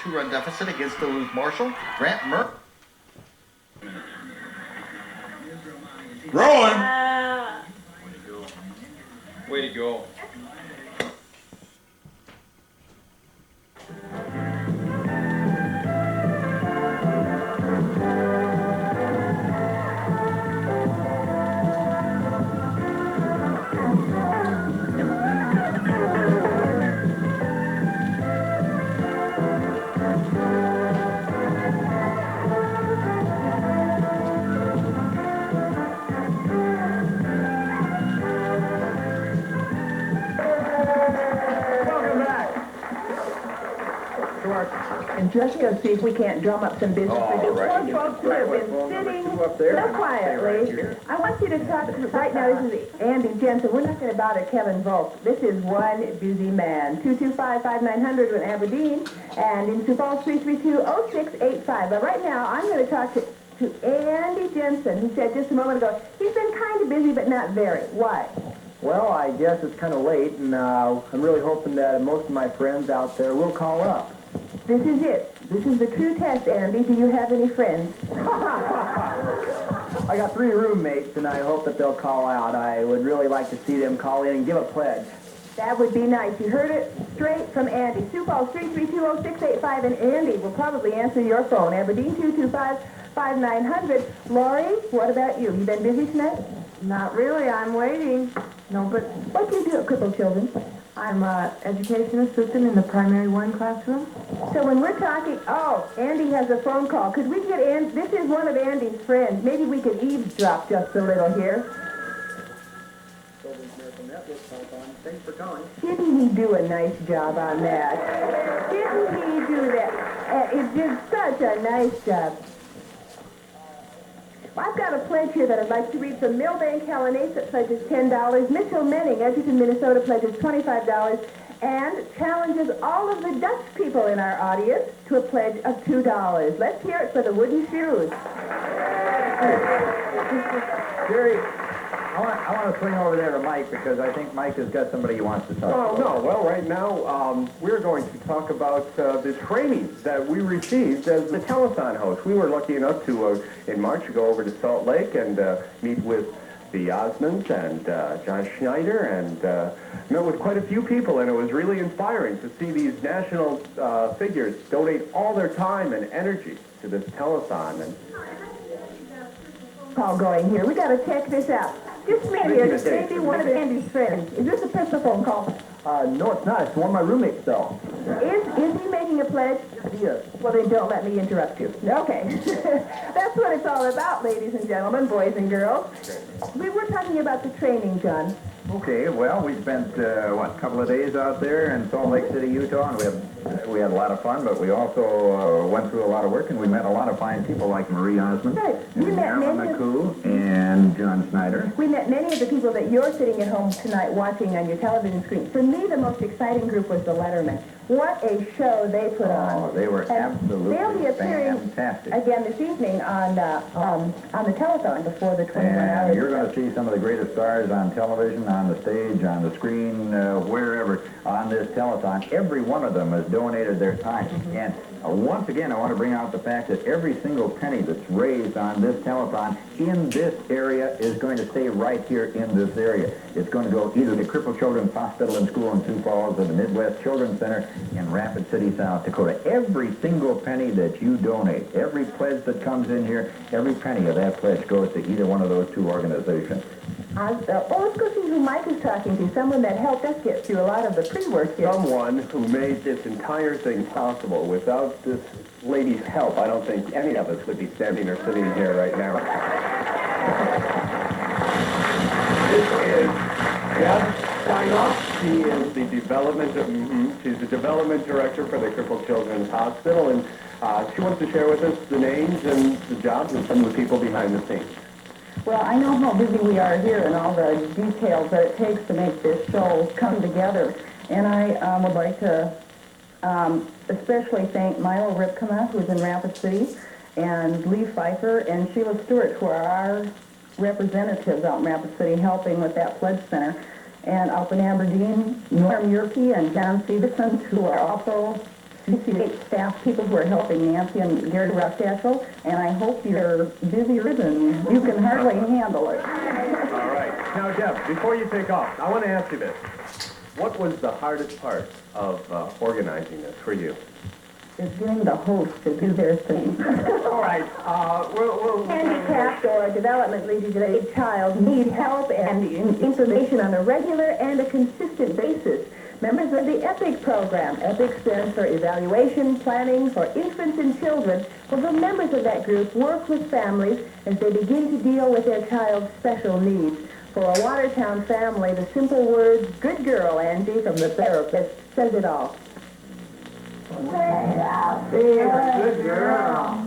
2-run deficit against Duluth Marshall. Grant Murphy. Rolling. Way to go. And just go see if we can't drum up some business for you poor folks who have been sitting so quietly. I want you to talk right now. This is Andy Jensen. We're not going to bother Kevin Volk. This is one busy man. 225-5900 in Aberdeen, and in Sioux Falls 332-0685. But right now, I'm going to talk to Andy Jensen, who said just a moment ago he's been kind of busy, but not very. Why? Well, I guess it's kind of late, and I'm really hoping that most of my friends out there will call up. This is it. This is the true test, Andy. Do you have any friends? I got 3 roommates, and I hope that they'll call out. I would really like to see them call in and give a pledge. That would be nice. You heard it straight from Andy. Sioux Falls 332-0685, and Andy will probably answer your phone. Aberdeen 225-5900. Lori, what about you? You been busy tonight? Not really. I'm waiting. No, but what do you do at Crippled Children? I'm an education assistant in the primary 1 classroom. So when we're talking, oh, Andy has a phone call. Could we get Andy? This is one of Andy's friends. Maybe we could eavesdrop just a little here. Thanks for calling. Didn't he do a nice job on that? Didn't he do that? It did such a nice job. Well, I've got a pledge here that I'd like to read from Millbank Hellenase that pledges $10. Mitchell Menning, Edgerton, Minnesota, pledges $25 and challenges all of the Dutch people in our audience to a pledge of $2. Let's hear it for the wooden shoes. Jerry, I want to swing over there to Mike because I think Mike has got somebody he wants to talk to. No. Well, right now, we're going to talk about the training that we received as the telethon host. We were lucky enough to, in March, go over to Salt Lake and meet with the Osmonds and John Schneider and met with quite a few people, and it was really inspiring to see these national figures donate all their time and energy to this telethon. And call going here. We got to check this out. Just me here. This may be one of Andy's friends. Is this a personal phone call? No, it's not. It's one of my roommates, though. Is he making a pledge? Yes. Well, then don't let me interrupt you. Okay. That's what it's all about, ladies and gentlemen, boys and girls. We were talking about the training, John. Okay, well, we spent, a couple of days out there in Salt Lake City, Utah, and we had a lot of fun, but we also went through a lot of work, and we met a lot of fine people like Marie Osmond, Right. and Marilyn McCoo, and John Snyder. We met many of the people that you're sitting at home tonight watching on your television screen. For me, the most exciting group was the Letterman. What a show they put on. Oh, they were absolutely they'll be appearing fantastic. again this evening on the telethon before the 21 hours. And you're going to see some of the greatest stars on television, on the stage, on the screen, wherever, on this telethon. Every one of them has donated their time. Mm-hmm. And once again, I want to bring out the fact that every single penny that's raised on this telethon in this area is going to stay right here in this area. It's going to go either to Crippled Children's Hospital and School in Sioux Falls or the Midwest Children's Center in Rapid City, South Dakota. Every single penny that you donate, every pledge that comes in here, every penny of that pledge goes to either one of those 2 organizations. Let's go see who Mike is talking to, someone that helped us get through a lot of the pre-work here. someone who made this entire thing possible. Without this lady's help, I don't think any of us would be standing or sitting here right now. This is Deb Steinoff. She is the she's the development director for the Crippled Children's Hospital, and she wants to share with us the names and the jobs of some of the people behind the scenes. Well, I know how busy we are here and all the details that it takes to make this show come together. And I would like to especially thank Milo Ripkema, who's in Rapid City, and Lee Pfeiffer and Sheila Stewart, who are our representatives out in Rapid City helping with that pledge center. And out in Aberdeen, Norm Yerke and John Stevenson, who are also appreciate staff people who are helping Nancy and Gary Rockcastle, and I hope you're busier than you can hardly handle it. All right. Now, Deb, before you take off, I want to ask you this. What was the hardest part of organizing this for you? It's getting the hosts to do their thing. All right. We'll Handicapped or developmentally disabled child need help and information on a regular and a consistent basis. Members of the EPIC program, EPIC stands for Evaluation Planning for Infants and Children, will the members of that group work with families as they begin to deal with their child's special needs. For a Watertown family, the simple words, "Good girl, Angie," from the therapist, says it all. Good girl.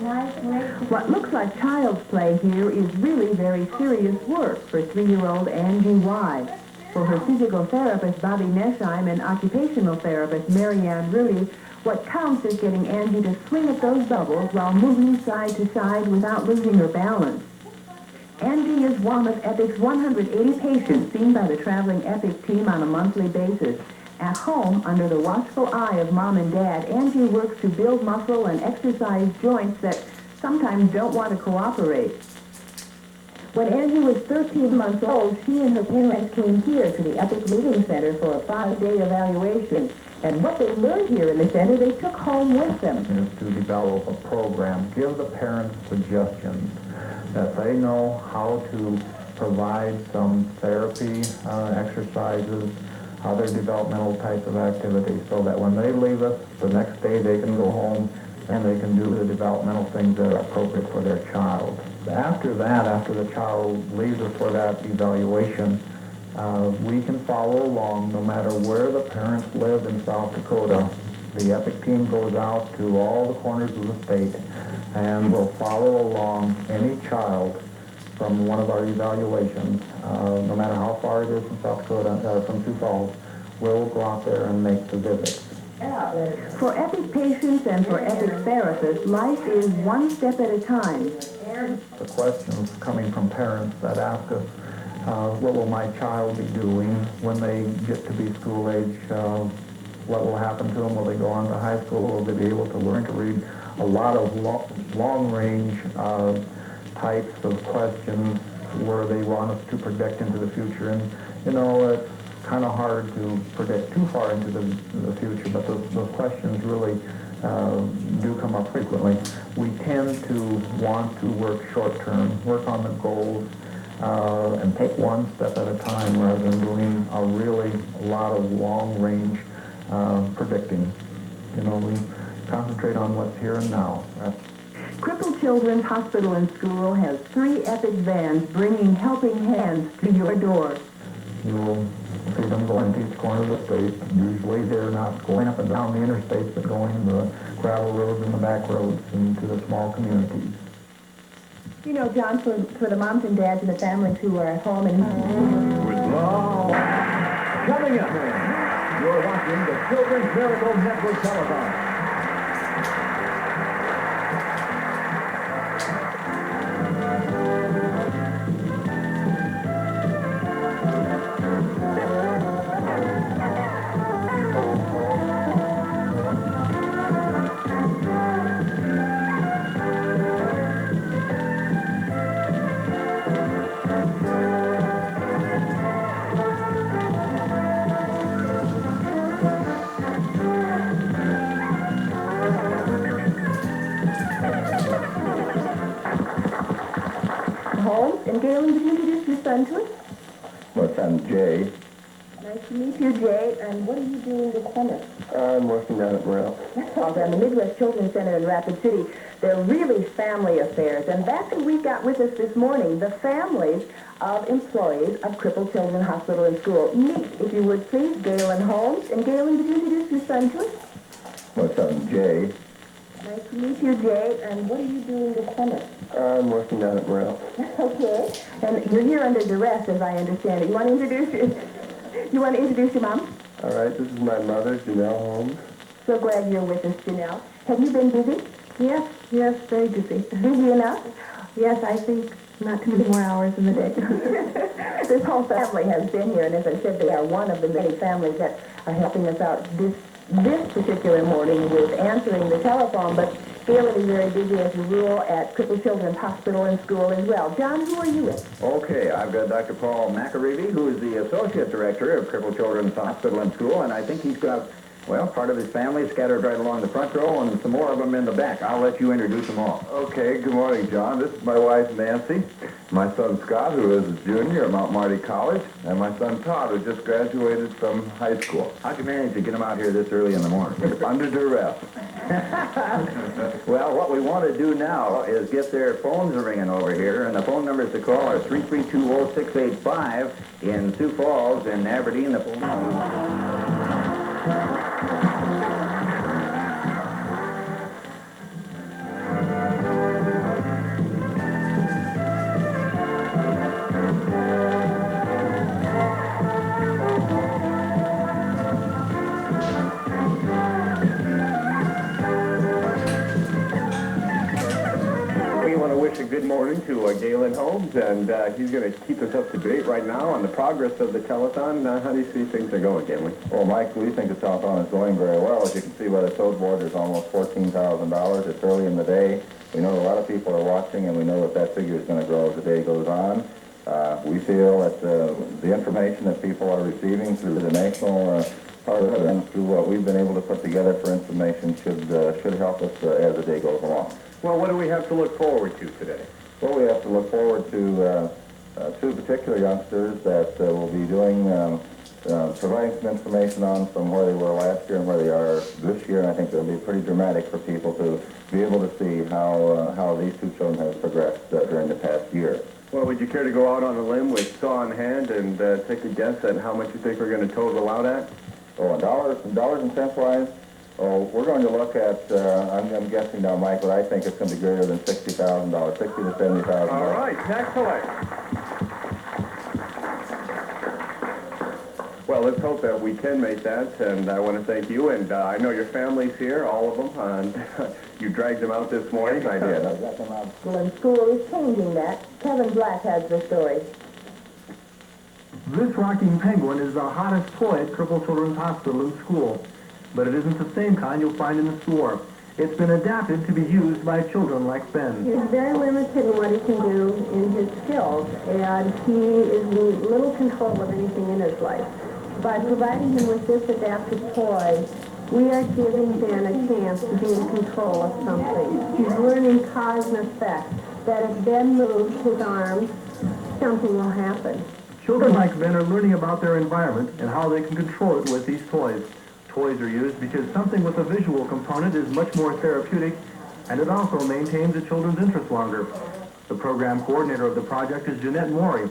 What looks like child's play here is really very serious work for 3-year-old Angie Y. For her physical therapist, Bobby Nesheim, and occupational therapist, Marianne Rudy, what counts is getting Angie to swing at those bubbles while moving side to side without losing her balance. Angie is one of EPIC's 180 patients seen by the traveling EPIC team on a monthly basis. At home, under the watchful eye of Mom and Dad, Angie works to build muscle and exercise joints that sometimes don't want to cooperate. When Angie was 13 months old, she and her parents came here to the EPIC Meeting Center for a 5-day evaluation. And what they learned here in the center, they took home with them. Is to develop a program, give the parents suggestions that they know how to provide some therapy exercises, other developmental types of activities, so that when they leave us, the next day they can go home and they can do the developmental things that are appropriate for their child. After that, after the child leaves us for that evaluation, we can follow along no matter where the parents live in South Dakota. The EPIC team goes out to all the corners of the state and will follow along any child from one of our evaluations, no matter how far it is from South Dakota, from Sioux Falls. We'll go out there and make the visits. For EPIC patients and for EPIC therapists, life is one step at a time. The questions coming from parents that ask us, what will my child be doing when they get to be school age? What will happen to them? Will they go on to high school? Will they be able to learn to read? A lot of long-range types of questions where they want us to predict into the future. And, you know, it's kind of hard to predict too far into the future, but those questions really do come up frequently. We tend to want to work short-term, work on the goals, and take one step at a time rather than doing a lot of long-range predicting. You know, we concentrate on what's here and now. Crippled Children's Hospital and School has 3 EPIC vans bringing helping hands to your door. You'll see them going to each corner of the state. Usually they're not going up and down the interstates, but going the gravel roads and the back roads into the small communities. You know, John, for the moms and dads and the families who are at home and... Coming up, you're watching the Children's Miracle Network Telethon. Holmes, and Galen, did you introduce your son to us? My son, Jay. Nice to meet you, Jay. And what are you doing this summer? I'm working down at Morel. Well, down the Midwest Children's Center in Rapid City. They're really family affairs. And that's who we've got with us this morning, the families of employees of Crippled Children Hospital and School. Meet, if you would please, Galen Holmes. And Galen, did you introduce your son to us? My son, Jay. Nice to meet you, Jay. And what are you doing this summer? I'm working down at Morel. Okay. And you're here under duress, as I understand it. You want to introduce your mom? All right, this is my mother, Janelle Holmes. So glad you're with us, Janelle. Have you been busy? Yes, very busy. Busy enough? Yes, I think not too many more hours in the day. This whole family has been here, and as I said, they are one of the many families that are helping us out this this particular morning with answering the telephone, but Gail is very busy as a rule at Crippled Children's Hospital and School as well. John, who are you with? Okay, I've got Dr. Paul McAreevy, who is the Associate Director of Crippled Children's Hospital and School, and I think he's got, well, part of his family scattered right along the front row and some more of them in the back. I'll let you introduce them all. Okay, good morning, John. This is my wife, Nancy, my son, Scott, who is a junior at Mount Marty College, and my son, Todd, who just graduated from high school. How'd you manage to get them out here this early in the morning? Under duress. Well, what we want to do now is get their phones ringing over here, and the phone numbers to call are 332-0685 in Sioux Falls, in Aberdeen. The phone Good morning to Galen Holmes, and he's going to keep us up to date right now on the progress of the telethon. How do you see things are going, Galen? Well, Mike, we think the telethon is going very well. As you can see by the tote board, there's almost $14,000. It's early in the day. We know a lot of people are watching, and we know that figure is going to grow as the day goes on. We feel that the information that people are receiving through the national part of it and through what we've been able to put together for information should help us as the day goes along. Well, what do we have to look forward to today? Well, we have to look forward to two particular youngsters that will be doing, providing some information on from where they were last year and where they are this year. And I think it'll be pretty dramatic for people to be able to see how these two children have progressed during the past year. Well, would you care to go out on a limb with saw in hand and take a guess at how much you think we're going to total out at? Oh, in dollars and cents wise? Oh, we're going to look at, I'm guessing now, Mike, but I think it's going to be greater than $60,000, $60,000 to $70,000. All right, excellent. Well, let's hope that we can make that, and I want to thank you, and I know your family's here, all of them, and you dragged them out this morning. Yes, I did. I got them out. School is changing that. Kevin Black has the story. This rocking penguin is the hottest toy at Crippled Children's Hospital and School, but it isn't the same kind you'll find in the store. It's been adapted to be used by children like Ben. He's very limited in what he can do in his skills, and he is in little control of anything in his life. By providing him with this adapted toy, we are giving Ben a chance to be in control of something. He's learning cause and effect, that if Ben moves his arms, something will happen. Children like Ben are learning about their environment and how they can control it with these toys. Toys are used because something with a visual component is much more therapeutic, and it also maintains the children's interest longer. The program coordinator of the project is Jeanette Morey.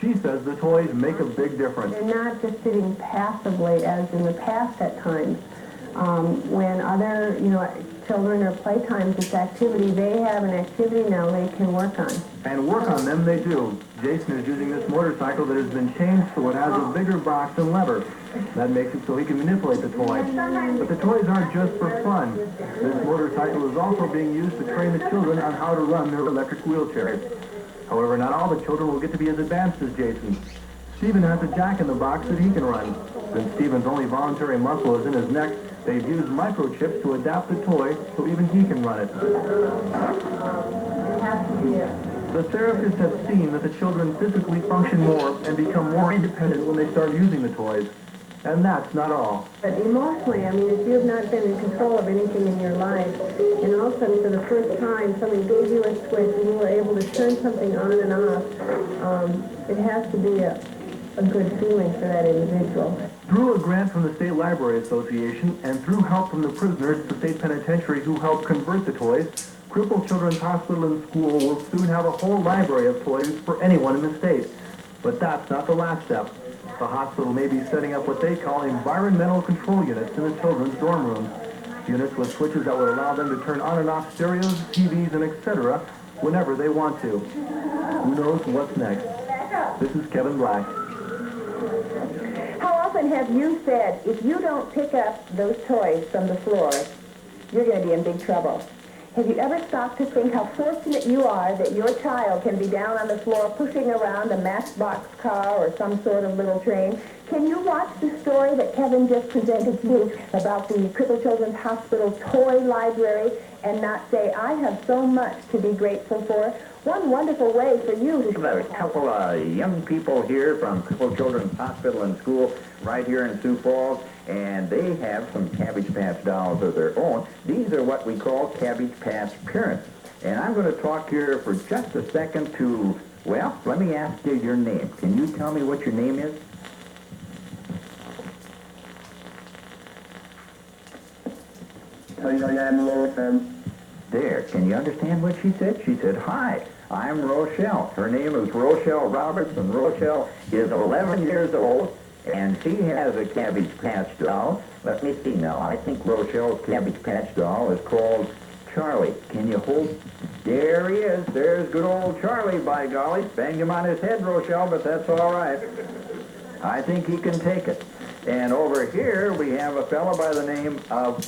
She says the toys make a big difference. They're not just sitting passively as in the past at times. When other, children or playtimes, it's activity, they have an activity now they can work on. And work on them they do. Jason is using this motorcycle that has been changed so it has a bigger box and lever. That makes it so he can manipulate the toy. But the toys aren't just for fun. This motorcycle is also being used to train the children on how to run their electric wheelchairs. However, not all the children will get to be as advanced as Jason. Stephen has a jack in the box that he can run. Since Stephen's only voluntary muscle is in his neck, they've used microchips to adapt the toy so even he can run it. The therapists have seen that the children physically function more and become more independent when they start using the toys. And that's not all. But emotionally, if you have not been in control of anything in your life, and all of a sudden for the first time somebody gave you a switch and you were able to turn something on and off, it has to be a good feeling for that individual. Through a grant from the State Library Association and through help from the prisoners at the state penitentiary who helped convert the toys, Crippled Children's Hospital and School will soon have a whole library of toys for anyone in the state. But that's not the last step. The hospital may be setting up what they call environmental control units in the children's dorm rooms. Units with switches that would allow them to turn on and off stereos, TVs, and etc. whenever they want to. Who knows what's next? This is Kevin Black. How often have you said, if you don't pick up those toys from the floor, you're going to be in big trouble? Have you ever stopped to think how fortunate you are that your child can be down on the floor pushing around a matchbox car or some sort of little train? Can you watch the story that Kevin just presented to you about the Crippled Children's Hospital toy library and not say, I have so much to be grateful for? One wonderful way for you to... There's a couple of young people here from Crippled Children's Hospital and School right here in Sioux Falls, and they have some Cabbage Patch dolls of their own. These are what we call Cabbage Patch parents. And I'm going to talk here for just a second to, well, let me ask you your name. Can you tell me what your name is? There, can you understand what she said? She said, hi, I'm Rochelle. Her name is Rochelle Roberts, and Rochelle is 11 years old, and she has a Cabbage Patch doll. Let me see now. I think Rochelle's Cabbage Patch doll is called Charlie. Can you hold? There he is. There's good old Charlie, by golly. Banged him on his head, Rochelle, but that's all right. I think he can take it. And over here, we have a fellow by the name of,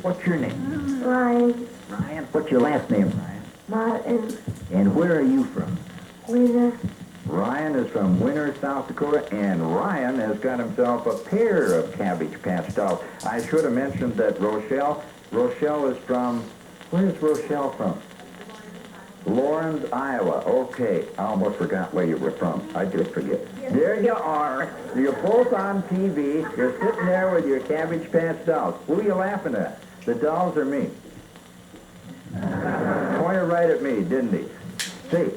what's your name? Ryan. Ryan. What's your last name, Ryan? Martin. And where are you from? Winner. Ryan is from Winter, South Dakota, and Ryan has got himself a pair of Cabbage Patch dolls. I should have mentioned that Rochelle is from, where's Rochelle from? Lawrence, Iowa. Okay, I almost forgot where you were from. I did forget. There you are. You're both on TV. You're sitting there with your Cabbage Patch dolls. Who are you laughing at? The dolls or me? Pointed right at me, didn't he? Say,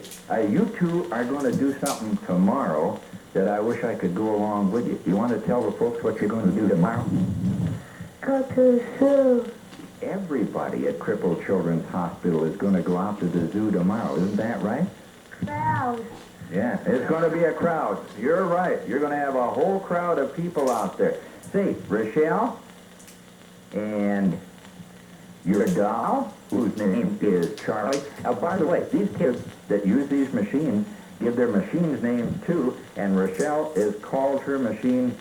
you two are going to do something tomorrow that I wish I could go along with you. You want to tell the folks what you're going to do tomorrow? Go to the zoo. Everybody at Crippled Children's Hospital is going to go out to the zoo tomorrow. Isn't that right? Crowd. Yeah, it's going to be a crowd. You're right. You're going to have a whole crowd of people out there. See, Rochelle and your doll, whose name is Charlie. By the way, these kids that use these machines give their machines names too, and Rochelle is called her machine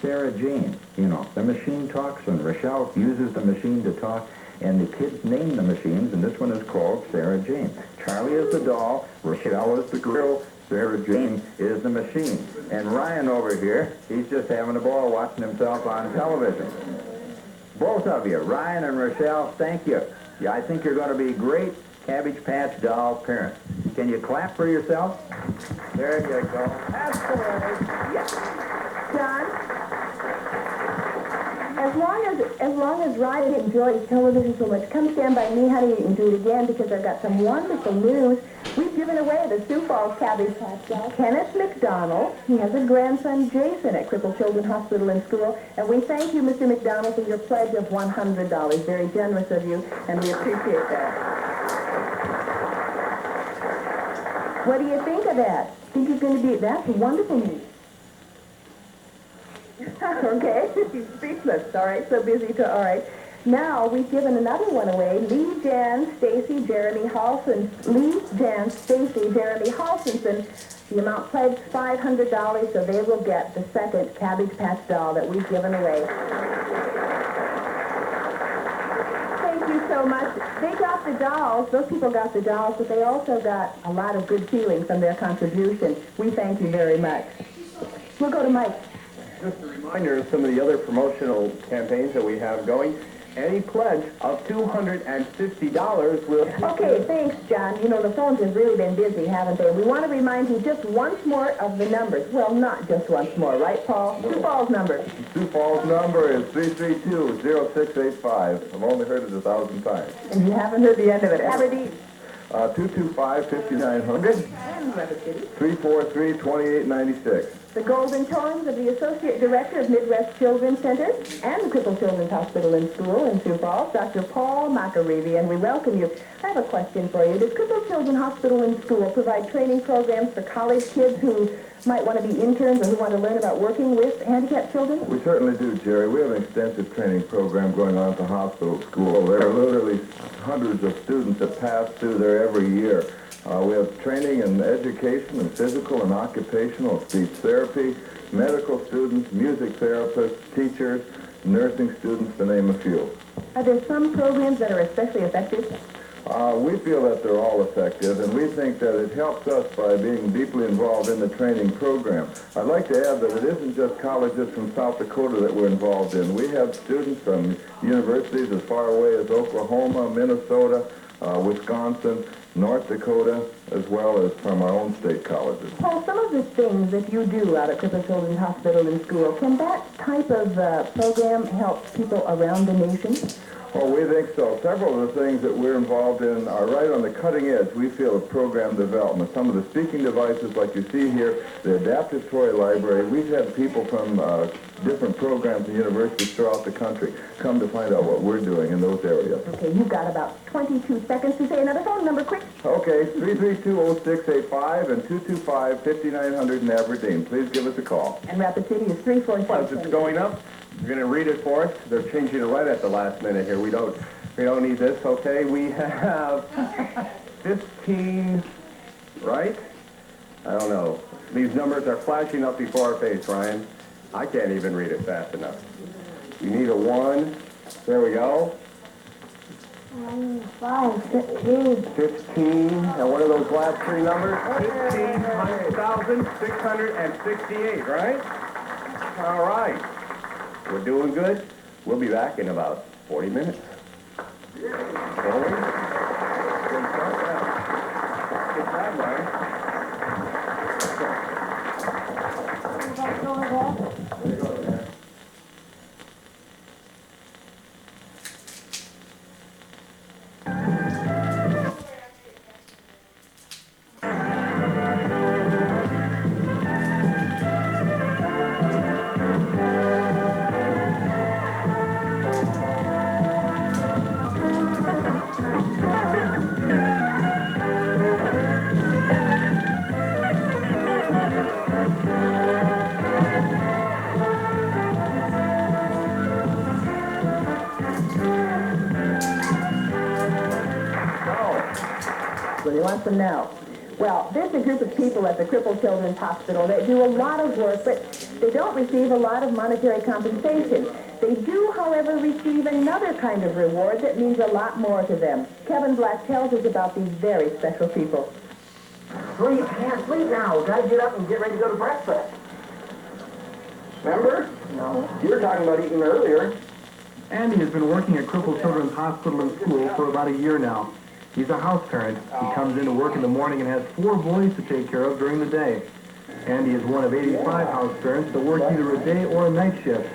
Sarah Jane. You know, the machine talks, and Rochelle uses the machine to talk, and the kids name the machines, and this one is called Sarah Jane. Charlie is the doll, Rochelle is the girl, Sarah Jane is the machine. And Ryan over here, he's just having a ball watching himself on television. Both of you, Ryan and Rochelle, thank you. Yeah, I think you're going to be great Cabbage Patch doll parents. Can you clap for yourself? There you go. That's the way. Yes. John? As long as Ryan enjoys television so much, come stand by me, honey, and do it again, because I've got some wonderful news. We've given away the Sioux Falls Cabbage Patch doll. Kenneth McDonald, he has a grandson, Jason, at Crippled Children's Hospital and School, and we thank you, Mr. McDonald, for your pledge of $100. Very generous of you, and we appreciate that. What do you think of that? Think he's going to be, that's wonderful news. Okay, he's speechless. All right, so busy to, all right. Now, we've given another one away. Lee, Jan, Stacy, Jeremy Halson. Lee, Jan, Stacy, Jeremy Halsonson. The amount pledged $500, so they will get the second Cabbage Patch doll that we've given away. Thank you so much. They got the dolls. Those people got the dolls, but they also got a lot of good feeling from their contribution. We thank you very much. We'll go to Mike. Just a reminder of some of the other promotional campaigns that we have going. Any pledge of $250 will... Okay, thanks, John. You know, the phones have really been busy, haven't they? We want to remind you just once more of the numbers. Well, not just once more, right, Paul? Sioux Falls number. Sioux Falls number is 332-0685. I've only heard it 1,000 times. And you haven't heard the end of it. Aberdeen. 225-5900. And River City. 343-2896. The golden tones of the Associate Director of Midwest Children's Center and the Crippled Children's Hospital and School in Sioux Falls, Dr. Paul McAreevy, and we welcome you. I have a question for you. Does Crippled Children's Hospital and School provide training programs for college kids who might want to be interns or who want to learn about working with handicapped children? We certainly do, Jerry. We have an extensive training program going on at the hospital school. There are literally hundreds of students that pass through there every year. We have training in education and physical and occupational speech therapy, medical students, music therapists, teachers, nursing students, to name a few. Are there some programs that are especially effective? We feel that they're all effective, and we think that it helps us by being deeply involved in the training program. I'd like to add that it isn't just colleges from South Dakota that we're involved in. We have students from universities as far away as Oklahoma, Minnesota, Wisconsin, North Dakota, as well as from our own state colleges. Paul, some of the things that you do out at Crippled Children's Hospital and School, can that type of program help people around the nation? Oh, we think so. Several of the things that we're involved in are right on the cutting edge, we feel, of program development. Some of the speaking devices, like you see here, the adaptive toy library, we've had people from different programs and universities throughout the country come to find out what we're doing in those areas. Okay, you've got about 22 seconds to say another phone number, quick. Okay, 332-0685 and 225-5900 in Aberdeen. Please give us a call. And Rapid City is 346. It's going up. You're going to read it for us. They're changing it right at the last minute here. We don't need this. Okay, we have 15, right? I don't know. These numbers are flashing up before our face, Ryan. I can't even read it fast enough. You need a 1. There we go. 5, 15. 15. And what are those last 3 numbers? 15,668, right? All right. We're doing good. We'll be back in about 40 minutes. Good job, Ryan. What do you want them now? Well, there's a group of people at the Crippled Children's Hospital that do a lot of work, but they don't receive a lot of monetary compensation. They do, however, receive another kind of reward that means a lot more to them. Kevin Black tells us about these very special people. Sleep, can't sleep now. Gotta get up and get ready to go to breakfast. Remember? No. You were talking about eating earlier. Andy has been working at Crippled Children's Hospital and School for about a year now. He's a house parent. He comes into work in the morning and has 4 boys to take care of during the day. Andy is one of 85 house parents that work either a day or a night shift.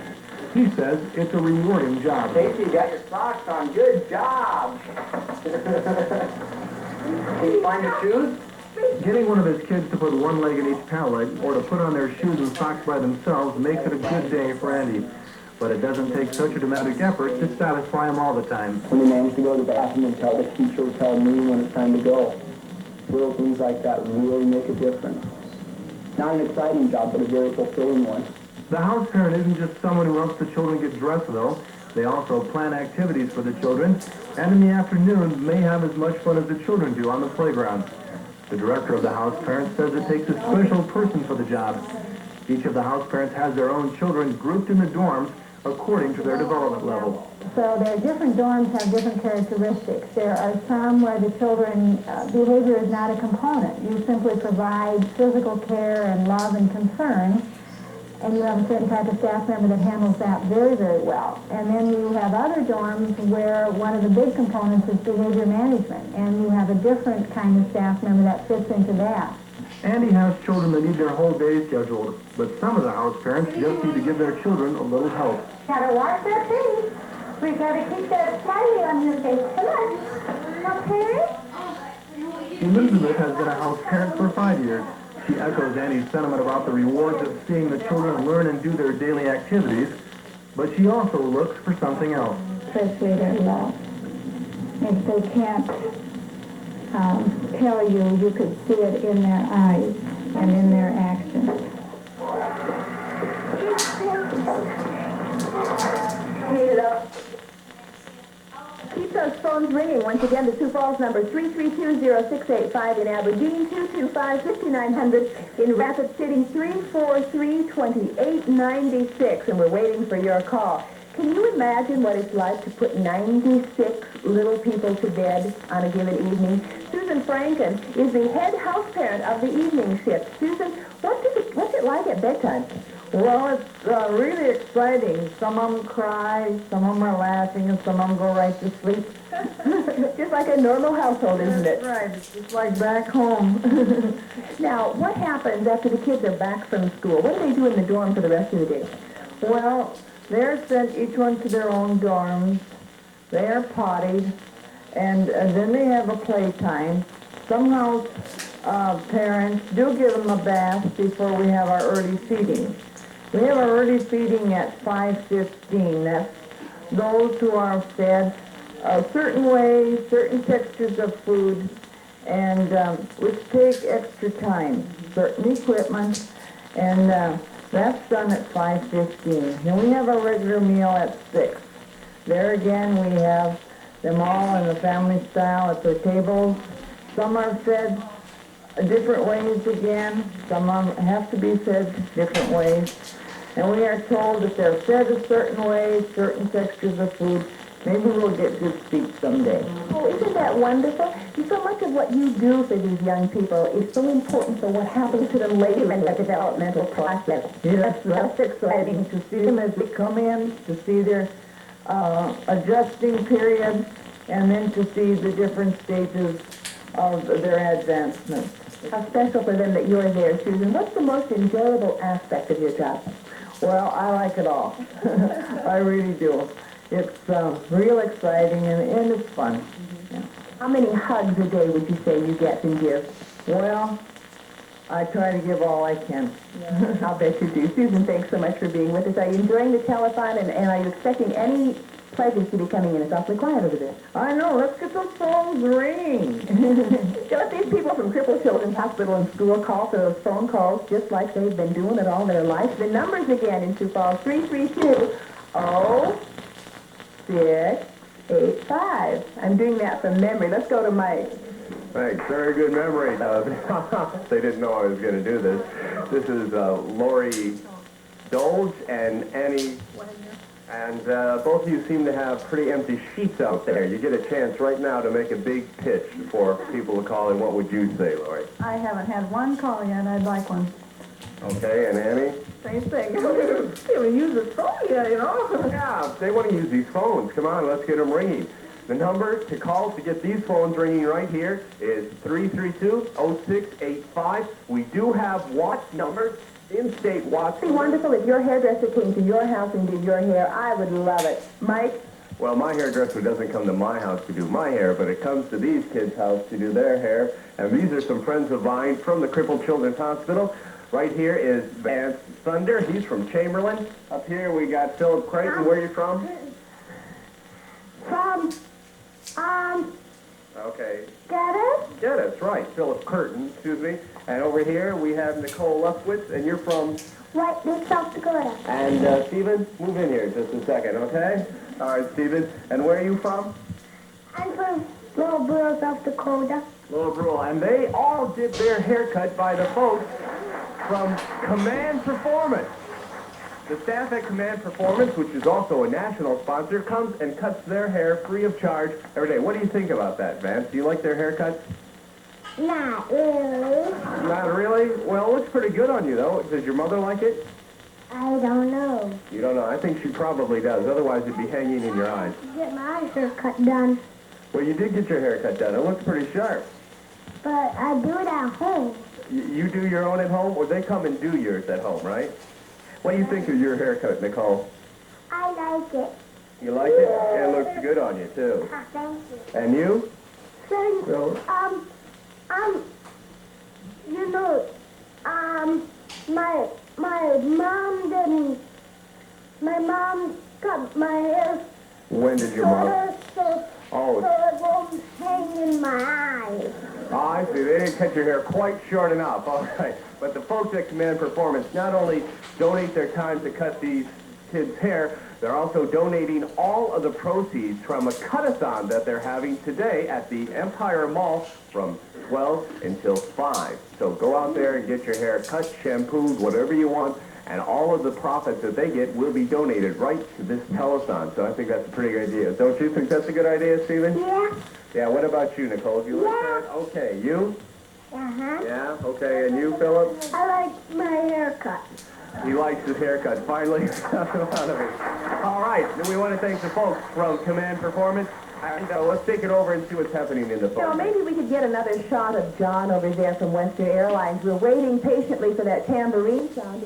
He says it's a rewarding job. Stacy, you got your socks on. Good job. Can you find your shoes? Getting one of his kids to put one leg in each pallet or to put on their shoes and socks by themselves makes it a good day for Andy. But it doesn't take such a dramatic effort to satisfy him all the time. When they manage to go to the bathroom and tell the teacher or tell me when it's time to go. Little things like that really make a difference. Not an exciting job, but a very fulfilling one. The house parent isn't just someone who helps the children get dressed, though. They also plan activities for the children, and in the afternoon may have as much fun as the children do on the playground. The director of the house parent says it takes a special person for the job. Each of the house parents has their own children grouped in the dorms according to their development level. So their different dorms have different characteristics. There are some where the children, behavior is not a component. You simply provide physical care and love and concern, and you have a certain type of staff member that handles that very, very well. And then you have other dorms where one of the big components is behavior management, and you have a different kind of staff member that fits into that. Andy has children that need their whole day scheduled, but some of the house parents just need to give their children a little help. Gotta watch that face. We gotta keep that smiley on your face. Come on. Okay? Elizabeth has been a house parent for 5 years. She echoes Andy's sentiment about the rewards of seeing the children learn and do their daily activities, but she also looks for something else. Especially their love. If they can't tell you, you could see it in their eyes and in their actions. Keep those phones ringing. Once again, the Sioux Falls number 332-0685 in Aberdeen, 225-5900 in Rapid City, 343-2896, and we're waiting for your call. Can you imagine what it's like to put 96 little people to bed on a given evening? Susan Franken is the head house parent of the evening shift. Susan, what's it like at bedtime? Well, it's really exciting. Some of them cry, some of them are laughing, and some of them go right to sleep. Just like a normal household, isn't it? That's right. It's just like back home. Now, what happens after the kids are back from school? What do they do in the dorm for the rest of the day? Well, they're sent each one to their own dorms. They are pottied, and then they have a playtime. Some house parents do give them a bath before we have our early feeding. We have our early feeding at 5:15. That's those who are fed certain ways, certain textures of food, and which take extra time, certain equipment, and that's done at 5:15. Then we have our regular meal at 6. There again, we have them all in the family style at their tables. Some are fed different ways again. Some have to be fed different ways. And we are told if they're fed a certain way, certain textures of food, maybe we'll get good speech someday. Oh, isn't that wonderful? And so much of what you do for these young people is so important for what happens to them later in their developmental process. Yes, that's exciting to see them as they come in, to see their adjusting period, and then to see the different stages of their advancement. How special for them that you're there, Susan. What's the most enjoyable aspect of your job? Well, I like it all. I really do. It's real exciting and it's fun. Yeah. How many hugs a day would you say you get and give? Well, I try to give all I can. I'll bet you do. Susan, thanks so much for being with us. Are you enjoying the telethon, and are you expecting any pleasures to be coming in? It's awfully quiet over there. I know. Let's get those phones ringing. Don't these people from Crippled Children's Hospital and School call for those phone calls just like they've been doing it all their life? The numbers again in Sioux Falls, 332-0685. I'm doing that from memory. Let's go to Mike. Thanks. Very good memory. They didn't know I was going to do this. This is Lori Dolge and Annie. And both of you seem to have pretty empty sheets out there. You get a chance right now to make a big pitch for people to call in. What would you say, Lori? I haven't had one call yet. I'd like one. Okay, and Annie? Same thing. You haven't used a phone yet, you know. Yeah, they want to use these phones. Come on, let's get them ringing. The number to call to get these phones ringing right here is 332-0685. We do have watch numbers. In-state watch. It'd be wonderful if your hairdresser came to your house and did your hair. I would love it. Mike? Well, my hairdresser doesn't come to my house to do my hair, but it comes to these kids' house to do their hair. And these are some friends of mine from the Crippled Children's Hospital. Right here is Vance Thunder. He's from Chamberlain. Up here we got Philip Creighton. Where are you from? Okay. Geddes, right. Philip Curtin, excuse me. And over here we have Nicole Lufwitz, and you're from? Right, New South Dakota. And Stephen, move in here just a second, okay? All right, Stephen. And where are you from? I'm from Little Brule, South Dakota. Little Brule. And they all did their haircut by the folks from Command Performance. The staff at Command Performance, which is also a national sponsor, comes and cuts their hair free of charge every day. What do you think about that, Vance? Do you like their haircuts? Not really. Not really? Well, it looks pretty good on you, though. Does your mother like it? I don't know. You don't know? I think she probably does. Otherwise, it'd be hanging in your eyes. Get my hair cut done. Well, you did get your hair cut done. It looks pretty sharp. But I do it at home. You do your own at home, or they come and do yours at home, right? What do you think of your haircut, Nicole? I like it. You like it? It looks good on you, too. Thank you. And you? Thank Well, you know, my mom cut my hair when did your mom? so it won't hang in my eyes. Oh, I see. They didn't cut your hair quite short enough. All right. But the folks at Command Performance not only donate their time to cut these kids' hair, they're also donating all of the proceeds from a cut-a-thon that they're having today at the Empire Mall from 12 until 5. So go out there and get your hair cut, shampooed, whatever you want, and all of the profits that they get will be donated right to this telethon. So I think that's a pretty good idea. Don't you think that's a good idea, Stephen? Yeah. Yeah, what about you, Nicole? Do you like that? Okay, you? Yeah, okay, and you, Philip? I like my haircut. He likes his haircut. Finally, nothing out of it. All right, then we want to thank the folks from Command Performance. And let's take it over and see what's happening in the phone. Maybe we could get another shot of John over there from Western Airlines. We're waiting patiently for that tambourine sound.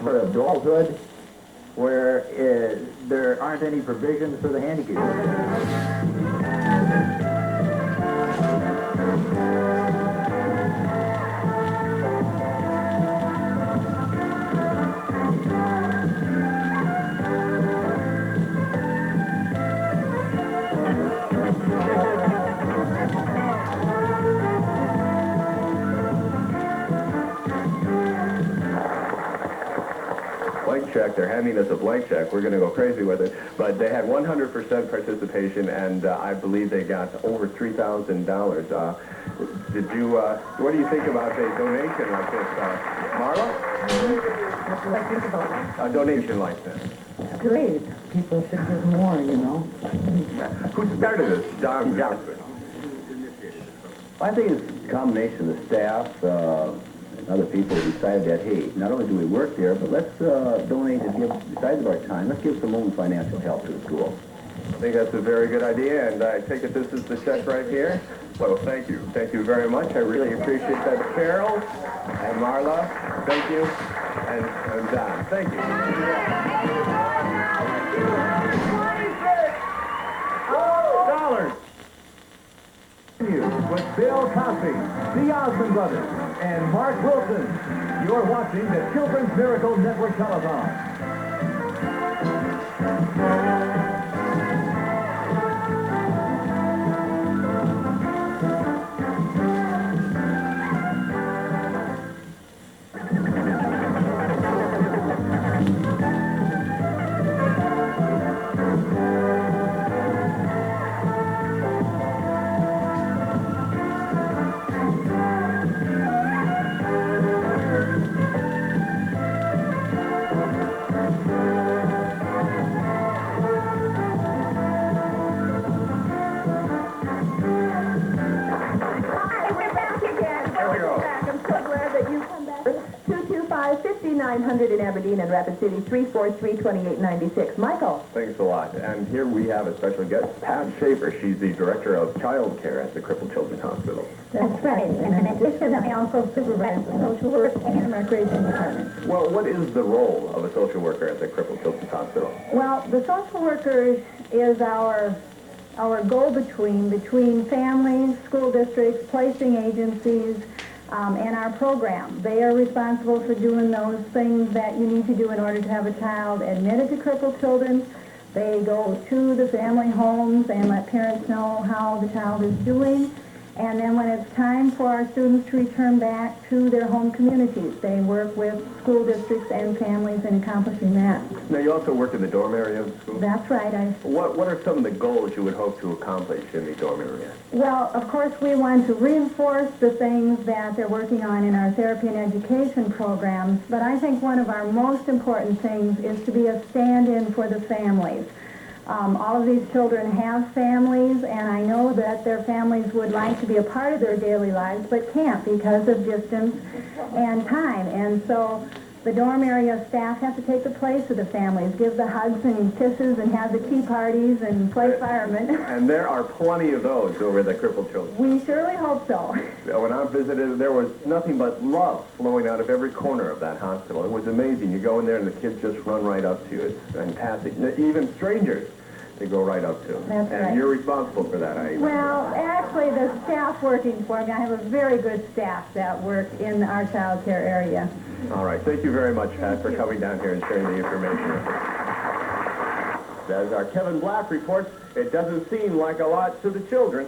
For adulthood, where there aren't any provisions for the handicapped. Blank check. They're handing us a blank check. We're going to go crazy with it. But they had 100% participation, and I believe they got over $3,000. Did you? What do you think about a donation like this, Marla? What do I think about A donation like this. it? Great. People should give more, you know. Who started this? Don Johnson. I think it's a combination of the staff, and other people who decided that, hey, not only do we work there, but let's donate and give, besides our time, let's give some own financial help to the school. I think that's a very good idea, and I take it this is the check right here. Well, thank you. Thank you very much. I really appreciate that. Carol and Marla, thank you. And Don, thank you. $26 with Bill Cosby, the Osmond Brothers, and Mark Wilson. You're watching the Children's Miracle Network Telethon. in Aberdeen and Rapid City, 343-2896. Michael. Thanks a lot. And here we have a special guest, Pat Schaefer. She's the Director of Child Care at the Crippled Children's Hospital. That's right. And in addition, I also supervise the social work and recreation department. Well, what is the role of a social worker at the Crippled Children's Hospital? Well, the social worker is our go-between families, school districts, placing agencies, and our program. They are responsible for doing those things that you need to do in order to have a child admitted to crippled children. They go to the family homes and let parents know how the child is doing. And then when it's time for our students to return back to their home communities, they work with school districts and families in accomplishing that. Now, you also work in the dorm area of the school? That's right. What are some of the goals you would hope to accomplish in the dorm area? Well, of course, we want to reinforce the things that they're working on in our therapy and education programs, but I think one of our most important things is to be a stand-in for the families. All of these children have families, and I know that their families would like to be a part of their daily lives, but can't because of distance and time. And so the dorm area staff have to take the place of the families, give the hugs and kisses and have the tea parties and play firemen. And there are plenty of those over at the Crippled Children. We surely hope so. When I visited, there was nothing but love flowing out of every corner of that hospital. It was amazing. You go in there and the kids just run right up to you. It's fantastic. Even strangers, they go right up to. That's and right. you're responsible for that, I Well, actually, the staff working for me, I have a very good staff that work in our child care area. All right. Thank you very much, Pat, for coming down here and sharing the information with us. As our Kevin Black reports, it doesn't seem like a lot to the children.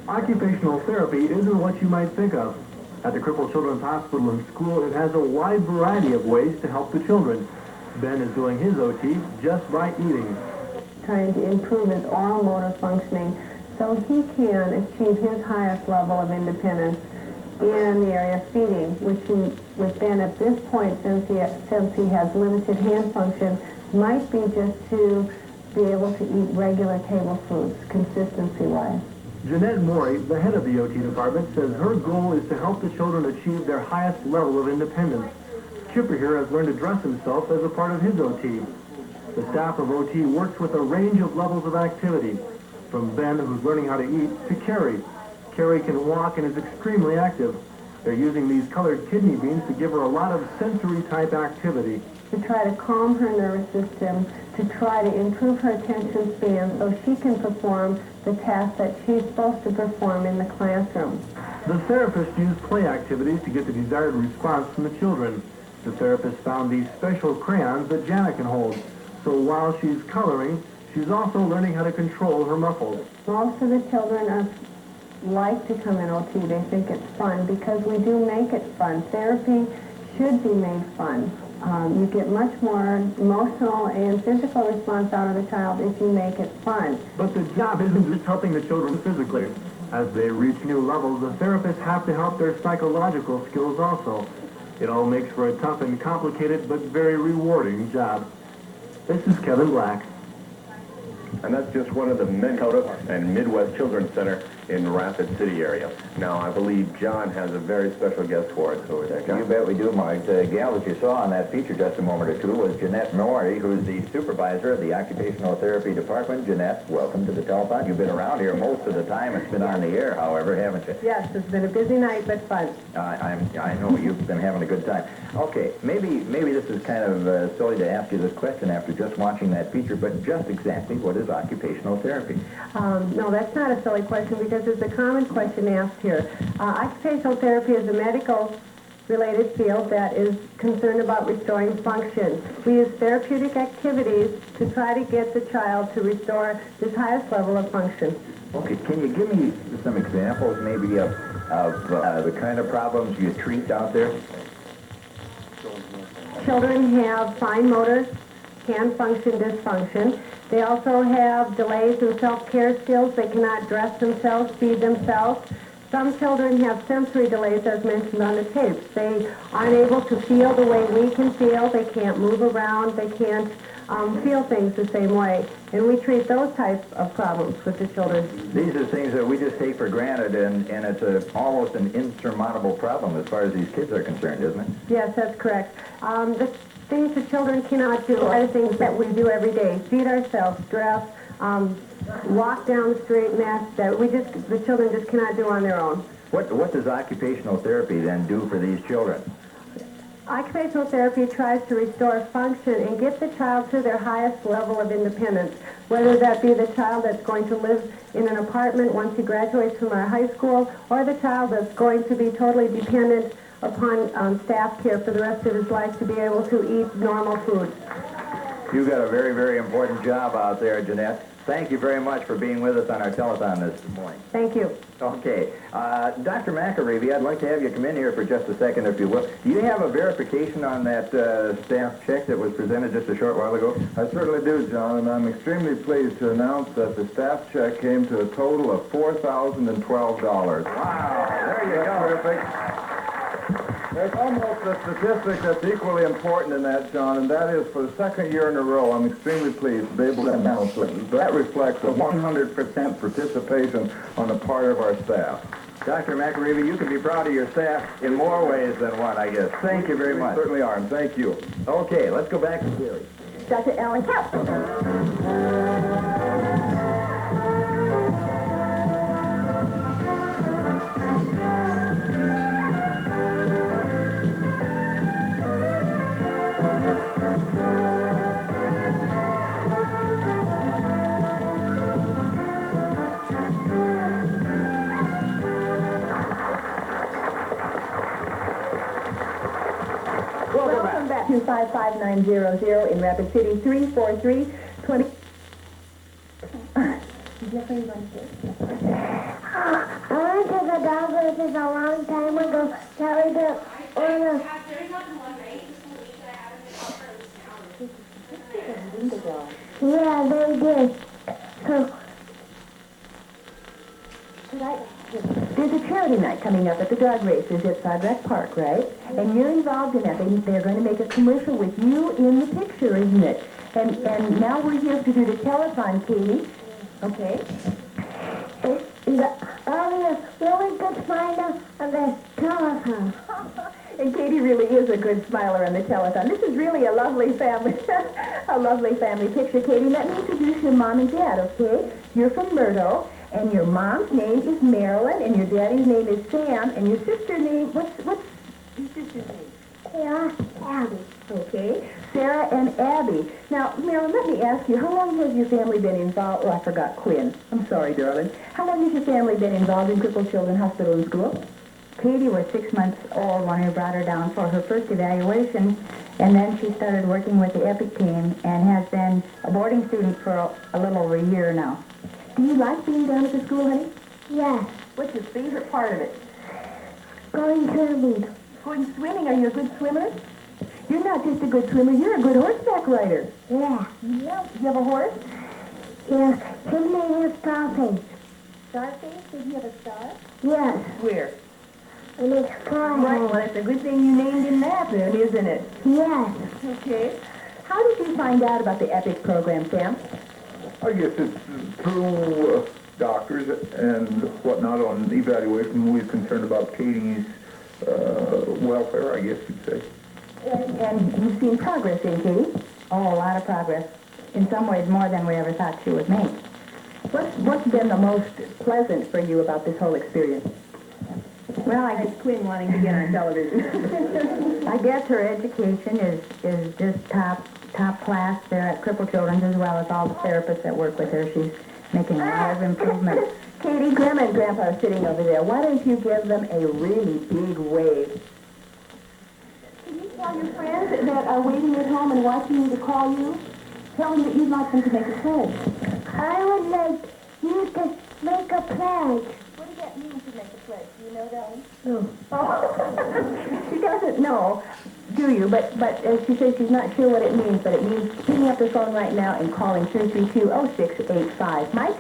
Occupational therapy isn't what you might think of. At the Crippled Children's Hospital and School, it has a wide variety of ways to help the children. Ben is doing his OT just by eating. Trying to improve his oral motor functioning so he can achieve his highest level of independence in the area of feeding, which Ben at this point, since he has limited hand function, might be just to be able to eat regular table foods, consistency-wise. Jeanette Morey, the head of the OT department, says her goal is to help the children achieve their highest level of independence. Chipper here has learned to dress himself as a part of his OT. The staff of OT works with a range of levels of activity, from Ben, who's learning how to eat, to Carrie. Carrie can walk and is extremely active. They're using these colored kidney beans to give her a lot of sensory-type activity. To try to calm her nervous system, to try to improve her attention span so she can perform the tasks that she's supposed to perform in the classroom. The therapist used play activities to get the desired response from the children. The therapist found these special crayons that Janet can hold. So while she's coloring, she's also learning how to control her muscles. Most of the children like to come in OT. They think it's fun because we do make it fun. Therapy should be made fun. You get much more emotional and physical response out of the child if you make it fun. But the job isn't just helping the children physically. As they reach new levels, the therapists have to help their psychological skills also. It all makes for a tough and complicated but very rewarding job. This is Kevin Black. And that's just one of the Minnesota and Midwest Children's Center in the Rapid City area. Now, I believe John has a very special guest for us over there. John? You bet we do, Mike. The gal that you saw on that feature just a moment or two was Jeanette Morey, who's the supervisor of the Occupational Therapy Department. Jeanette, welcome to the Telethon. You've been around here most of the time. It's been on the air, however, haven't you? Yes, it's been a busy night, but fun. I know you've been having a good time. Okay, maybe this is kind of silly to ask you this question after just watching that feature, but just exactly what is occupational therapy? No, that's not a silly question because it's a common question asked here. Occupational therapy is a medical-related field that is concerned about restoring function. We use therapeutic activities to try to get the child to restore his highest level of function. Okay, can you give me some examples maybe of the kind of problems you treat out there? Children have fine motor, hand function dysfunction. They also have delays in self-care skills. They cannot dress themselves, feed themselves. Some children have sensory delays, as mentioned on the tapes. They aren't able to feel the way we can feel. They can't move around. They can't feel things the same way. And we treat those types of problems with the children. These are things that we just take for granted, and it's almost an insurmountable problem as far as these kids are concerned, isn't it? Yes, that's correct. The things the children cannot do are the things that we do every day. Feed ourselves, dress, walk down the street, and that the children just cannot do on their own. What does occupational therapy then do for these children? Occupational therapy tries to restore function and get the child to their highest level of independence, whether that be the child that's going to live in an apartment once he graduates from our high school, or the child that's going to be totally dependent upon staff care for the rest of his life to be able to eat normal food. You've got a very, very important job out there, Jeanette. Thank you very much for being with us on our telethon this morning. Thank you. Okay. Dr. McAreevy, I'd like to have you come in here for just a second, if you will. Do you have a verification on that staff check that was presented just a short while ago? I certainly do, John, and I'm extremely pleased to announce that the staff check came to a total of $4,012. Wow, there you go. Terrific. There's almost a statistic that's equally important in that, John, and that is for the second year in a row, I'm extremely pleased to be able to announce it. That reflects a 100% participation on the part of our staff. Dr. McAreevy, you can be proud of your staff in more ways than one, I guess. Thank you very much. We certainly are, and thank you. Okay, let's go back to Gary. Dr. Alan 405-5900. In Rapid City, 343-20. Jeffrey, you want to I went to the dog races a long time ago. Charlie the owner. Yeah, they did. So, There's a charity night coming up at the dog races at Sawgrass Park, right? And you're involved in that. They're going to make a commercial with you in the picture, isn't it? And now we're here to do the telethon, Katie. Okay. the really good smiler of the telethon. And Katie really is a good smiler on the telethon. This is really a lovely family, a lovely family picture. Katie, let me introduce your mom and dad, okay? You're from Murdo, and your mom's name is Marilyn, and your daddy's name is Sam, and your sister's name, what's your sister's name? Sarah, Abby. Okay, Sarah and Abby. Now, Marilyn, let me ask you, how long has your family been involved? Oh, I forgot Quinn. I'm sorry, darling. How long has your family been involved in Crippled Children Hospital and School? Katie was 6 months old when we brought her down for her first evaluation, and then she started working with the EPIC team and has been a boarding student for a little over a year now. Do you like being down at the school, honey? Yes. What's your favorite part of it? Going swimming. Going swimming? Are you a good swimmer? You're not just a good swimmer, you're a good horseback rider. Yeah. Yeah. You have a horse? Yeah. His name is Scarface. Scarface? Did you have a star? Yes. Where? And it's flying. Right, well, it's a good thing you named him that then, isn't it? Yes. Okay. How did you find out about the EPIC program, Sam? I guess it's through doctors and whatnot on evaluation. We're concerned about Katie's welfare, I guess you'd say. And you've seen progress in Katie? Oh, a lot of progress. In some ways, more than we ever thought she would make. What's been the most pleasant for you about this whole experience? Well, I Besides Quinn wanting to get on television. I guess her education is just top class there at Crippled Children's, as well as all the therapists that work with her. She's making a lot of improvements. Katie, Grandma and Grandpa are sitting over there. Why don't you give them a really big wave? Can you tell your friends that are waiting at home and watching you to call you? Tell them that you'd like them to make a pledge. I would like you to make a pledge. What does that mean to make a pledge? Do you know, darling? No. Oh. She doesn't know, do you? But she says she's not sure what it means, but it means picking up the phone right now and calling 332-0685. Mike?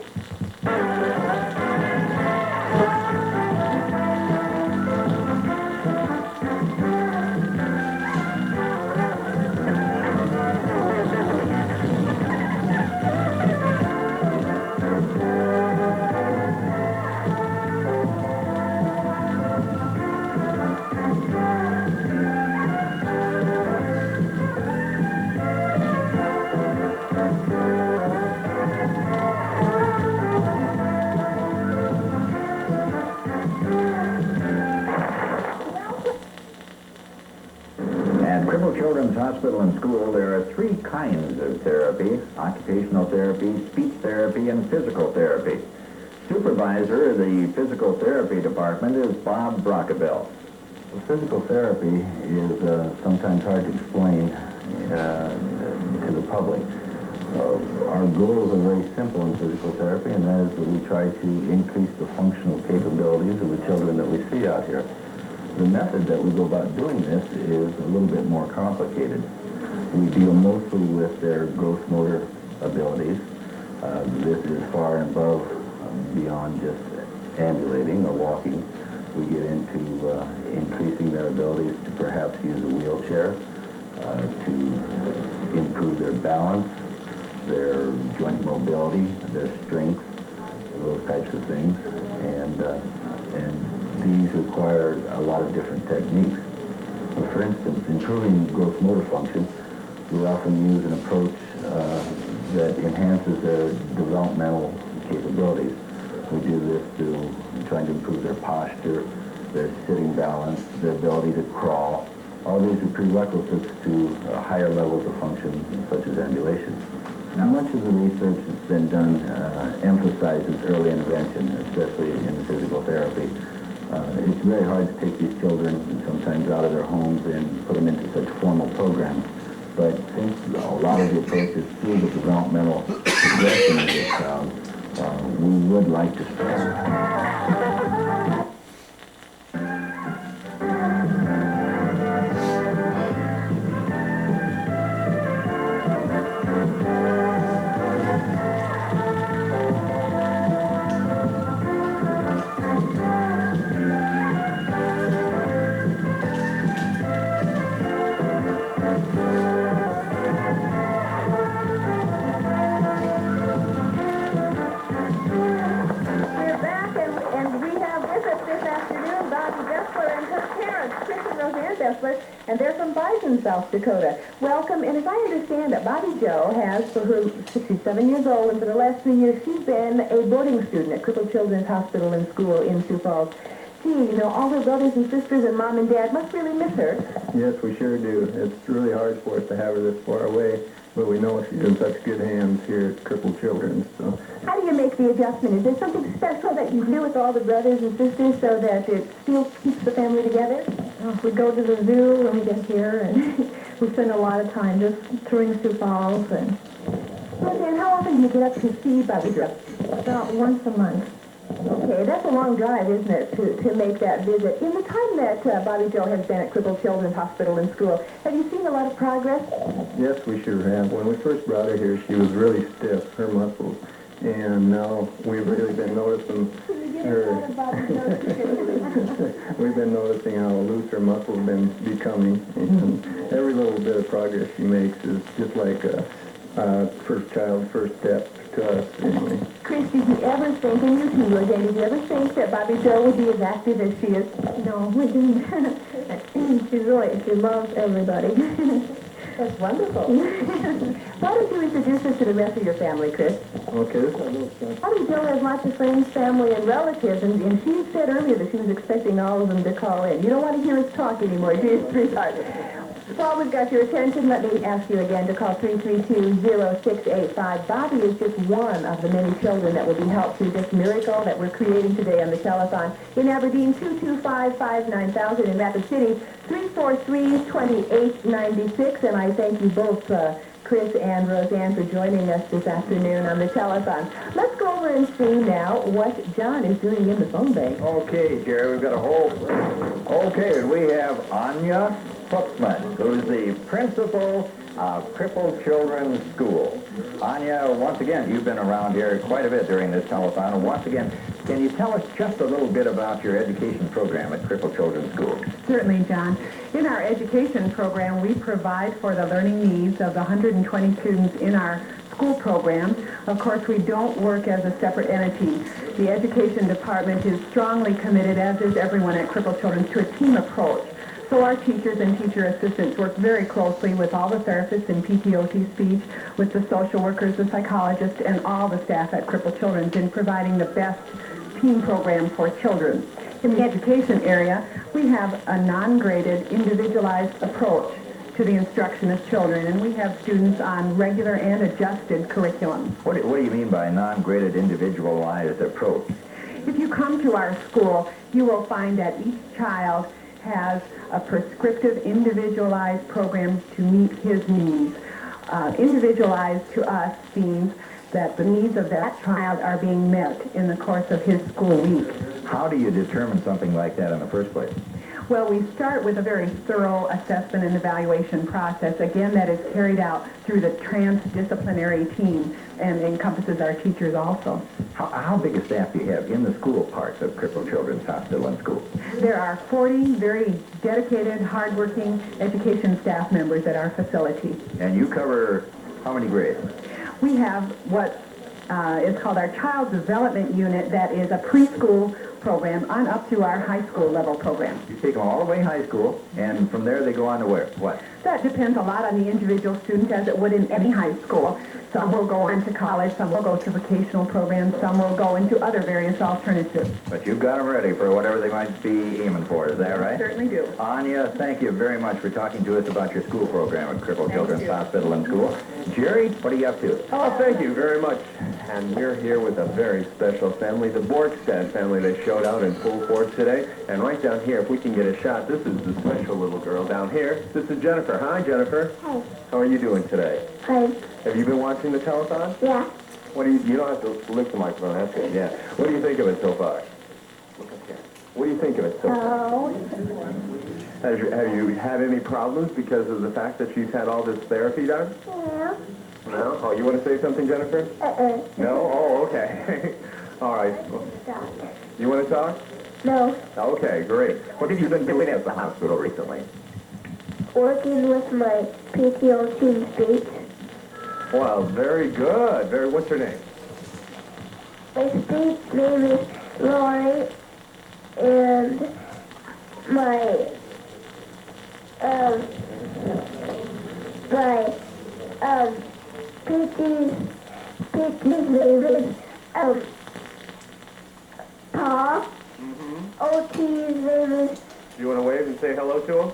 Children's Hospital and School, there are 3 kinds of therapy: occupational therapy, speech therapy, and physical therapy. Supervisor of the physical therapy department is Bob Brockabell. Physical therapy is sometimes hard to explain to the public. Our goals are very simple in physical therapy, and that is that we try to increase the functional capabilities of the children that we see out here. The method that we go about doing this is a little bit more complicated. We deal mostly with their gross motor abilities. This is far and above, beyond just ambulating or walking. We get into increasing their abilities to perhaps use a wheelchair, to improve their balance, their joint mobility, their strength, those types of things. And these require a lot of different techniques. For instance, improving gross motor function, we often use an approach that enhances their developmental capabilities. We do this through trying to improve their posture, their sitting balance, their ability to crawl. All these are prerequisites to higher levels of function, such as ambulation. Now, much of the research that's been done emphasizes early intervention, especially in physical therapy. It's very hard to take these children sometimes out of their homes and put them into such formal programs. but since a lot of the approach is through the developmental progression of this child, we would like to stress. And they're from Bison, South Dakota. Welcome, and as I understand it, Bobby Jo has, for her 67 years old, and for the last 3 years, she's been a boarding student at Crippled Children's Hospital and School in Sioux Falls. Gee, you know, all her brothers and sisters and mom and dad must really miss her. Yes, we sure do. It's really hard for us to have her this far away, but we know she's in such good hands here at Crippled Children's. So. How do you make the adjustment? Is there something special that you do with all the brothers and sisters so that it still keeps the family together? We go to the zoo when we get here, and we spend a lot of time just touring Sioux Falls. And Roseanne, how often do you get up to see Bobby Jo? about once a month. Okay, that's a long drive, isn't it, to make that visit? In the time that Bobby Jo has been at Crippled Children's Hospital and School, have you seen a lot of progress? Yes, we sure have. When we first brought her here, she was really stiff, her muscles. And now we've really been noticing her. We've been noticing how loose her muscles have been becoming. And every little bit of progress she makes is just like a first child, first step to us, anyway. Chris, did you ever think, and you too, Roseanne, did you ever think that Bobby Jo would be as active as she is? No, we didn't. She loves everybody. That's wonderful. Why don't you introduce us to the rest of your family, Chris? Okay, this is a little stuff. Bobby Jo has lots of friends, family, and relatives, and she said earlier that she was expecting all of them to call in. You don't want to hear us talk anymore, do you, sweetheart? While we've got your attention, let me ask you again to call 332-0685. Bobby is just one of the many children that will be helped through this miracle that we're creating today on the telethon. In Aberdeen, 225-59,000. In Rapid City, 343-2896. And I thank you both, Chris and Roseanne, for joining us this afternoon on the telethon. Let's go over and see now what John is doing in the phone bank. Okay, Jerry, we've got a whole... Okay, and we have Anya Fuchsman, who's the principal of Crippled Children's School. Anya, once again, you've been around here quite a bit during this telethon. And once again, can you tell us just a little bit about your education program at Crippled Children's School? Certainly, John. In our education program, we provide for the learning needs of the 120 students in our school program. Of course, we don't work as a separate entity. The education department is strongly committed, as is everyone at Crippled Children's, to a team approach. So our teachers and teacher assistants work very closely with all the therapists in PTOT speech, with the social workers, the psychologists, and all the staff at Crippled Children's in providing the best team program for children. In the education area, we have a non-graded, individualized approach to the instruction of children, and we have students on regular and adjusted curriculum. What do you mean by non-graded, individualized approach? If you come to our school, you will find that each child has a prescriptive, individualized program to meet his needs. Individualized to us means that the needs of that child are being met in the course of his school week. How do you determine something like that in the first place? Well, we start with a very thorough assessment and evaluation process, again, that is carried out through the transdisciplinary team and encompasses our teachers also. How big a staff do you have in the school parts of Crippled Children's Hospital and School? There are 40 very dedicated, hardworking education staff members at our facility. And you cover how many grades? We have what is called our Child Development Unit, that is a preschool program on up to our high school level program. You take them all the way high school, and from there they go on to where? What? That depends a lot on the individual student, as it would in any high school. Some will go on to college, some will go to vocational programs, some will go into other various alternatives. But you've got them ready for whatever they might be aiming for, is that right? Certainly do. Anya, thank you very much for talking to us about your school program at Crippled Children's Hospital and School. Jerry, what are you up to? Oh, thank you very much. And we're here with a very special family, the Borgstad family. They showed out in full force today. And right down here, if we can get a shot, this is the special little girl down here. This is Jennifer. Hi, Jennifer. Hi. How are you doing today? Hi. Have you been watching the telethon? Yeah. What do you don't have to lift the microphone, that's good, yeah. What do you think of it so far? Look up here. What do you think of it so far? Oh. Have you had any problems because of the fact that she's had all this therapy done? Yeah. No? Oh, you want to say something, Jennifer? No? Oh, okay. All right. You want to talk? No. Okay, great. What have you been doing at the hospital recently? Working with my PTO teammates. Well, very good. What's your name? My speech name is Lori, and my PT's name is Paul. OT's name is. You want to wave and say hello to him?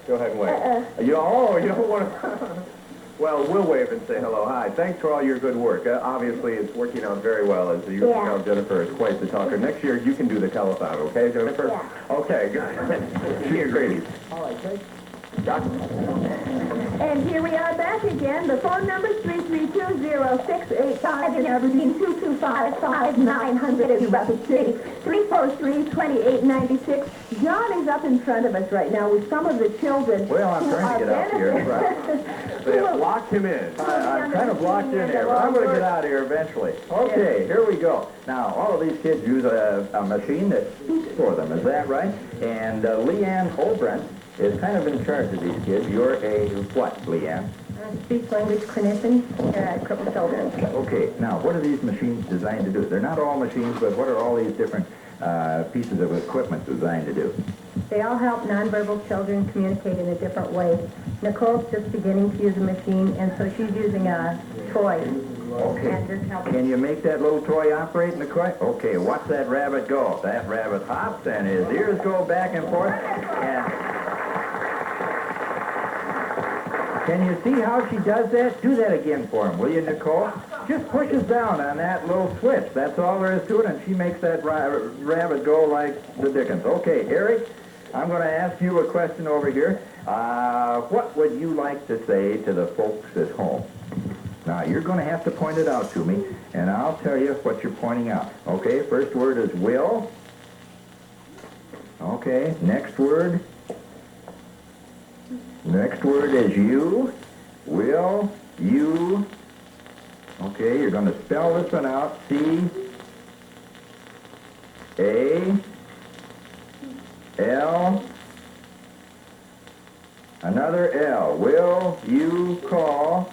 Go ahead and wave. You don't want to. Well, we'll wave and say hello. Hi. Thanks for all your good work. Obviously, it's working out very well. As you can tell, Jennifer is quite the talker. Next year, you can do the telethon, okay, Jennifer? Yeah. Okay, good. She agrees. All right, thanks. And here we are back again. The phone number is 332-0685 and Aberdeen 225-5900 in Rapid City, 343-2896. John is up in front of us right now with some of the children. Well, I'm trying to get out here. They have locked him in. I'm kind of locked in here, but I'm going to get out of here eventually. Okay, here we go. Now, all of these kids use a machine that speaks for them, is that right? And Leanne Olbrent is kind of in charge of these kids. You're a what, Leanne? Speech language clinician at Crippled Children. Okay, now what are these machines designed to do? They're not all machines, but what are all these different pieces of equipment designed to do? They all help nonverbal children communicate in a different way. Nicole's just beginning to use a machine, and so she's using a toy. Okay. And just helping. Can you make that little toy operate, Nicole? Okay, watch that rabbit go. That rabbit hops, and his ears go back and forth. And can you see how she does that? Do that again for him, will you, Nicole? Just pushes down on that little switch. That's all there is to it, and she makes that rabbit go like the dickens. Okay, Eric, I'm going to ask you a question over here. What would you like to say to the folks at home? Now, you're going to have to point it out to me, and I'll tell you what you're pointing out. Okay, first word is will. Okay, next word. Next word is you. Will, you. Okay, you're going to spell this one out. C, A, L, another L. Will, you, call.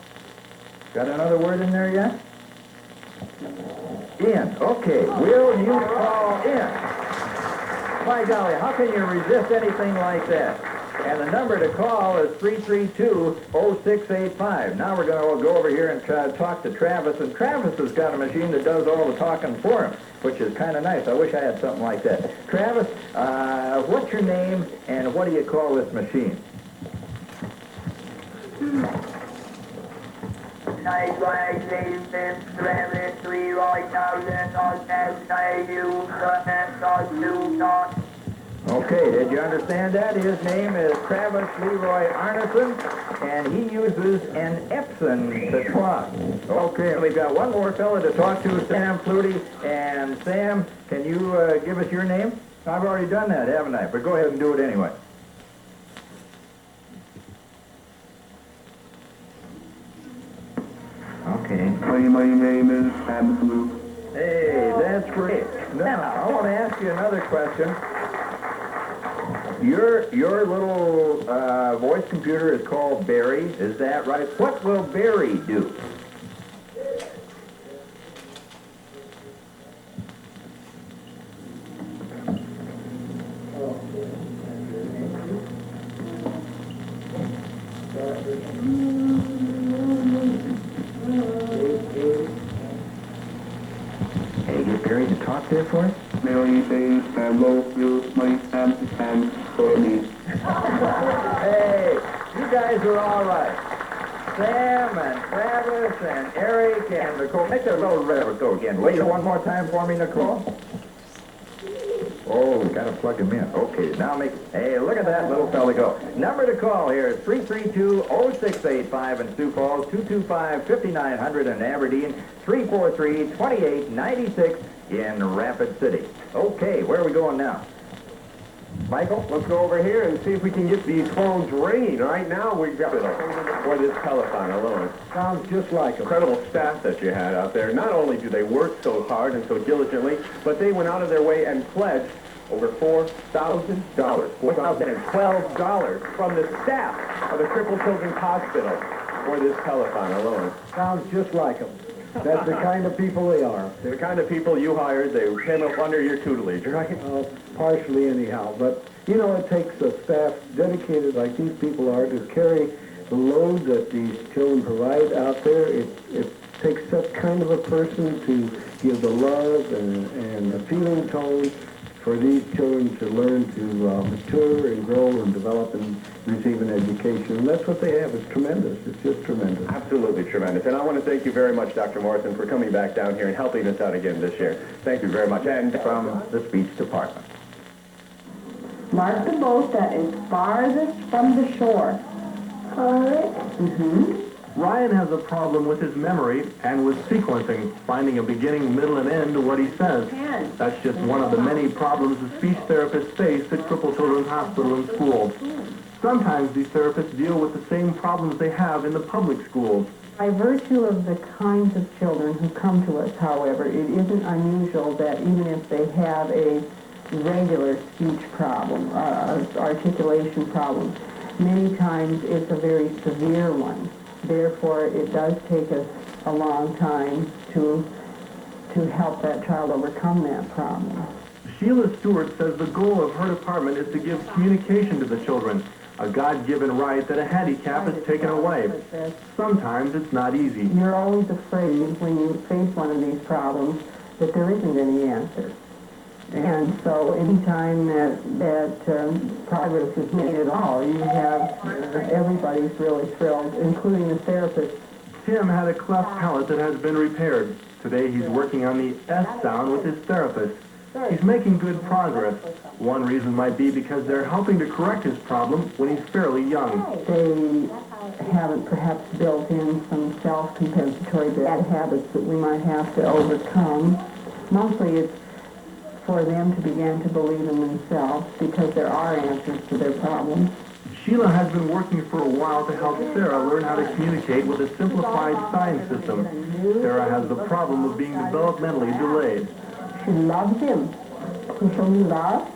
Got another word in there yet? In. Okay, will you call in? My golly, how can you resist anything like that? And the number to call is 332-0685. Now we're going to go over here and try to talk to Travis. And Travis has got a machine that does all the talking for him, which is kind of nice. I wish I had something like that. Travis, what's your name and what do you call this machine? Okay, did you understand that? His name is Travis Leroy Arneson, and he uses an Epson to talk. Okay, we've got one more fella to talk to, Sam Flutie. And Sam, can you give us your name? I've already done that, haven't I? But go ahead and do it anyway. Okay. My name is Sam Flutie. Hey, that's great. Now, I want to ask you another question. Your little voice computer is called Barry, is that right? What will Barry do? Hey, get Barry to talk there for us? Mary says, hello, you, my and for me. Hey, you guys are all right. Sam and Travis and Eric and Nicole. Make that little red go again. Will you one more time for me, Nicole? Oh, we gotta plug him in. Okay, now make... Hey, look at that little fella go. Number to call here is 332-0685 in Sioux Falls, 225-5900 in Aberdeen, 343-2896 in Rapid City. Okay, where are we going now? Michael? Let's go over here and see if we can get these phones ringing. Right now, we've got for this telethon alone. Sounds just like Incredible staff that you had out there. Not only do they work so hard and so diligently, but they went out of their way and pledged over $4,000, $4,012 from the staff of the Crippled Children's Hospital for this telethon alone. Sounds just like them. That's the kind of people they are. They're the kind of people you hired. They came up under your tutelage, right? Partially anyhow, but you know, it takes a staff dedicated like these people are to carry the load that these children provide out there. It takes that kind of a person to give the love and the feeling tone for these children to learn to mature and grow and develop and receive an education. And that's what they have. It's tremendous. It's just tremendous. Absolutely tremendous. And I want to thank you very much, Dr. Morrison, for coming back down here and helping us out again this year. Thank you very much. And From the speech department. Mark the boat that is farthest from the shore. Ryan has a problem with his memory and with sequencing, finding a beginning, middle, and end to what he says. That's just one of the many problems the speech therapists face at Crippled Children's Hospital and schools. Sometimes these therapists deal with the same problems they have in the public schools. By virtue of the kinds of children who come to us, however, it isn't unusual that even if they have a regular speech problem, articulation problem, many times it's a very severe one. Therefore, it does take us a long time to help that child overcome that problem. Sheila Stewart says the goal of her department is to give communication to the children, a God-given right that a handicap is taken away. Sometimes it's not easy. You're always afraid when you face one of these problems that there isn't any answer. And so anytime that progress is made at all, you have, everybody's really thrilled, including the therapist. Tim had a cleft palate that has been repaired. Today he's working on the S sound with his therapist. He's making good progress. One reason might be because they're helping to correct his problem when he's fairly young. They haven't perhaps built in some self-compensatory bad habits that we might have to overcome. Mostly it's for them to begin to believe in themselves because there are answers to their problems. Sheila has been working for a while to help Sarah learn how to communicate with a simplified sign system. Sarah has the problem of being developmentally delayed. She loves him. She loves?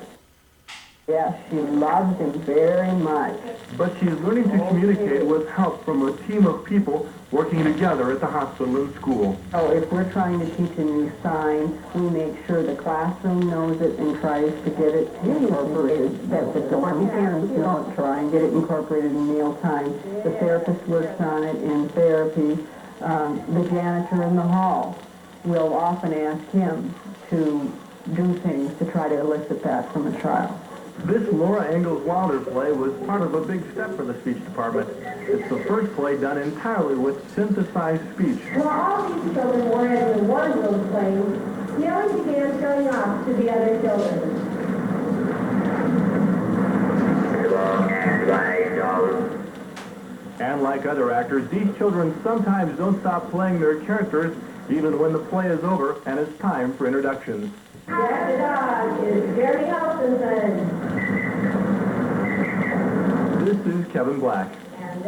Yes, she loves him very much. But she's learning to communicate with help from a team of people working together at the hospital and school. So if we're trying to teach a new sign, we make sure the classroom knows it and tries to get it incorporated. That the parents don't try and get it incorporated in mealtime. The therapist works on it in therapy. The janitor in the hall will often ask him to do things to try to elicit that from a child. This Laura Ingalls Wilder play was part of a big step for the speech department. It's the first play done entirely with synthesized speech. While all these children were in the wardrobe playing, Nellie began showing off to the other children. And like other actors, these children sometimes don't stop playing their characters even when the play is over and it's time for introductions. Jack the dog is Jerry Helsonson. This is Kevin Black. And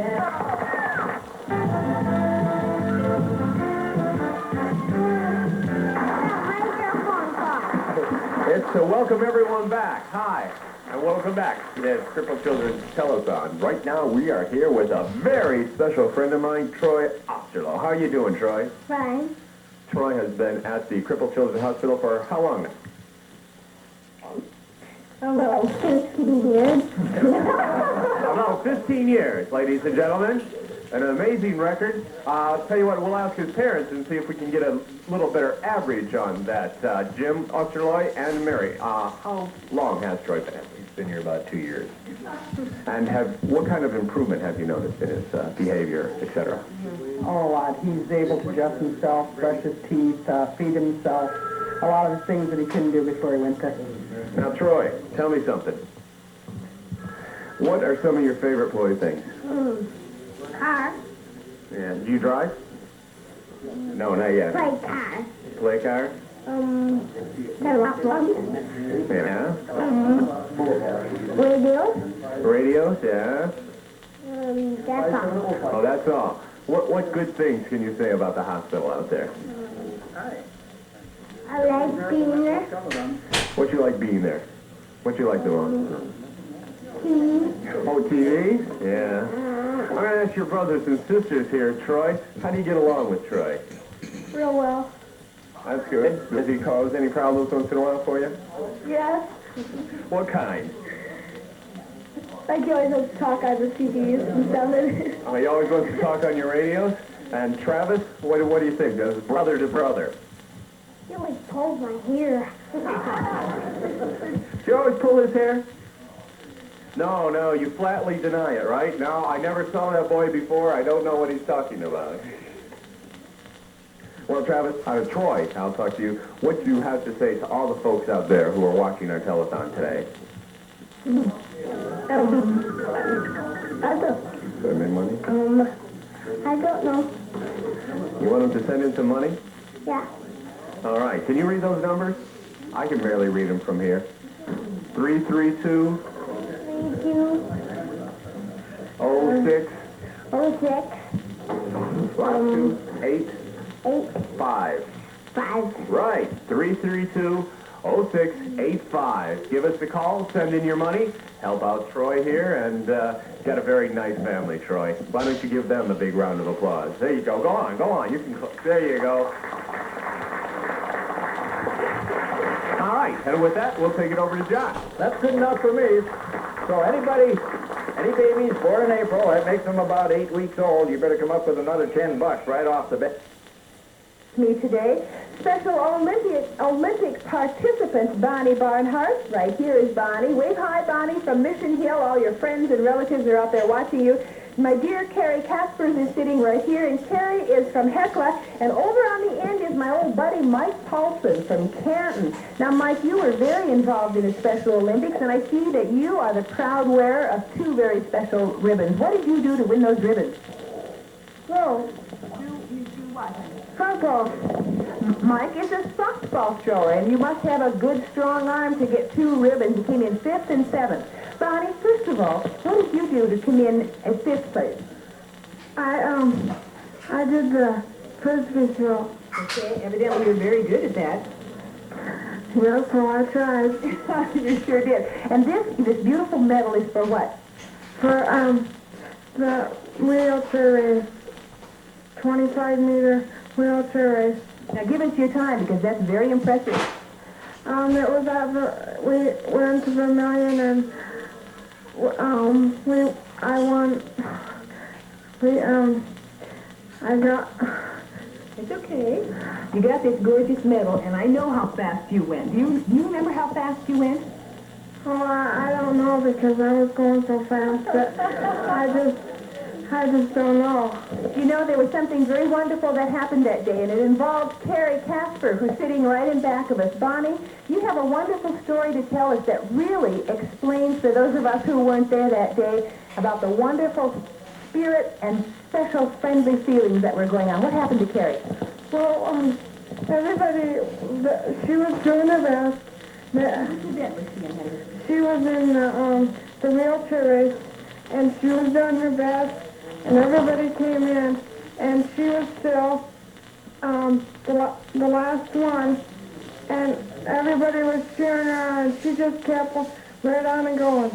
It's to welcome everyone back. Hi, and welcome back to the Crippled Children's Telethon. Right now, we are here with a very special friend of mine, Troy Osterloh. How are you doing, Troy? Fine. Troy has been at the Crippled Children's Hospital for how long now? About 15 years. About 15 years, ladies and gentlemen. An amazing record. I'll tell you what, we'll ask his parents and see if we can get a little better average on that. Jim Osterloh and Mary, how long has Troy been at been here about 2 years. And what kind of improvement have you noticed in his behavior, etc.? Oh, a lot. He's able to dress himself, brush his teeth, feed himself. A lot of the things that he couldn't do before he went there. Now, Troy, tell me something. What are some of your favorite playthings? Car. Yeah, do you drive? No, not yet. Play car. Play car? Got a lot of them. Yeah. Radio. Radios, yeah. That's all. Oh, that's all. What good things can you say about the hospital out there? I like being there. What you like being there? What you like the most? TV. Oh, TV? Yeah. I'm going to ask your brothers and sisters here, Troy. How do you get along with Troy? Real well. That's good. Does he cause any problems once in a while for you? Yes. What kind? Like you always have to talk on the CDs and stuff. Oh, he always wants to talk on your radios? And Travis, what do you think? Does brother to brother? He always pulls my hair. Do you always pull his hair? No, you flatly deny it, right? No, I never saw that boy before. I don't know what he's talking about. Well, Travis, Troy, I'll talk to you. What do you have to say to all the folks out there who are watching our telethon today? I don't. Send in money? I don't know. You want them to send in some money? Yeah. All right. Can you read those numbers? I can barely read them from here. 332 06 5285. 5. Right. 332-0685. Give us a call. Send in your money. Help out Troy here. And got a very nice family, Troy. Why don't you give them a big round of applause? There you go. Go on. You can. There you go. All right. And with that, we'll take it over to John. That's good enough for me. So any babies born in April, that makes them about 8 weeks old, you better come up with another $10 right off the bat. Me today, special Olympic participants, Bonnie Barnhart. Right here is Bonnie. Wave hi, Bonnie, from Mission Hill. All your friends and relatives are out there watching you. My dear Carrie Caspers is sitting right here, and Carrie is from Hecla, and over on the end is my old buddy Mike Paulson from Canton. Now, Mike, you were very involved in the Special Olympics, and I see that you are the proud wearer of 2 very special ribbons. What did you do to win those ribbons? Go. You do what? Softball. Mike is a softball thrower, and you must have a good, strong arm to get 2 ribbons. You came in 5th and 7th. Bonnie, first of all, what did you do to come in at 5th place? I did the Frisbee throw. Okay, evidently you're very good at that. Well, so I tried. You sure did. And this beautiful medal is for what? For, the wheelchair race. 25-meter wheelchair race. Now give us your time, because that's very impressive. It was we went to Vermilion, and I got... It's okay. You got this gorgeous medal, and I know how fast you went. Do you remember how fast you went? Oh, I don't know, because I was going so fast that I just don't know. You know, there was something very wonderful that happened that day, and it involved Carrie Casper, who's sitting right in back of us. Bonnie, you have a wonderful story to tell us that really explains, for those of us who weren't there that day, about the wonderful spirit and special friendly feelings that were going on. What happened to Carrie? Well, everybody, she was doing her best. She was in the wheelchair race, and she was doing her best. And everybody came in, and she was still the last one, and everybody was cheering her on, and she just kept right on and going.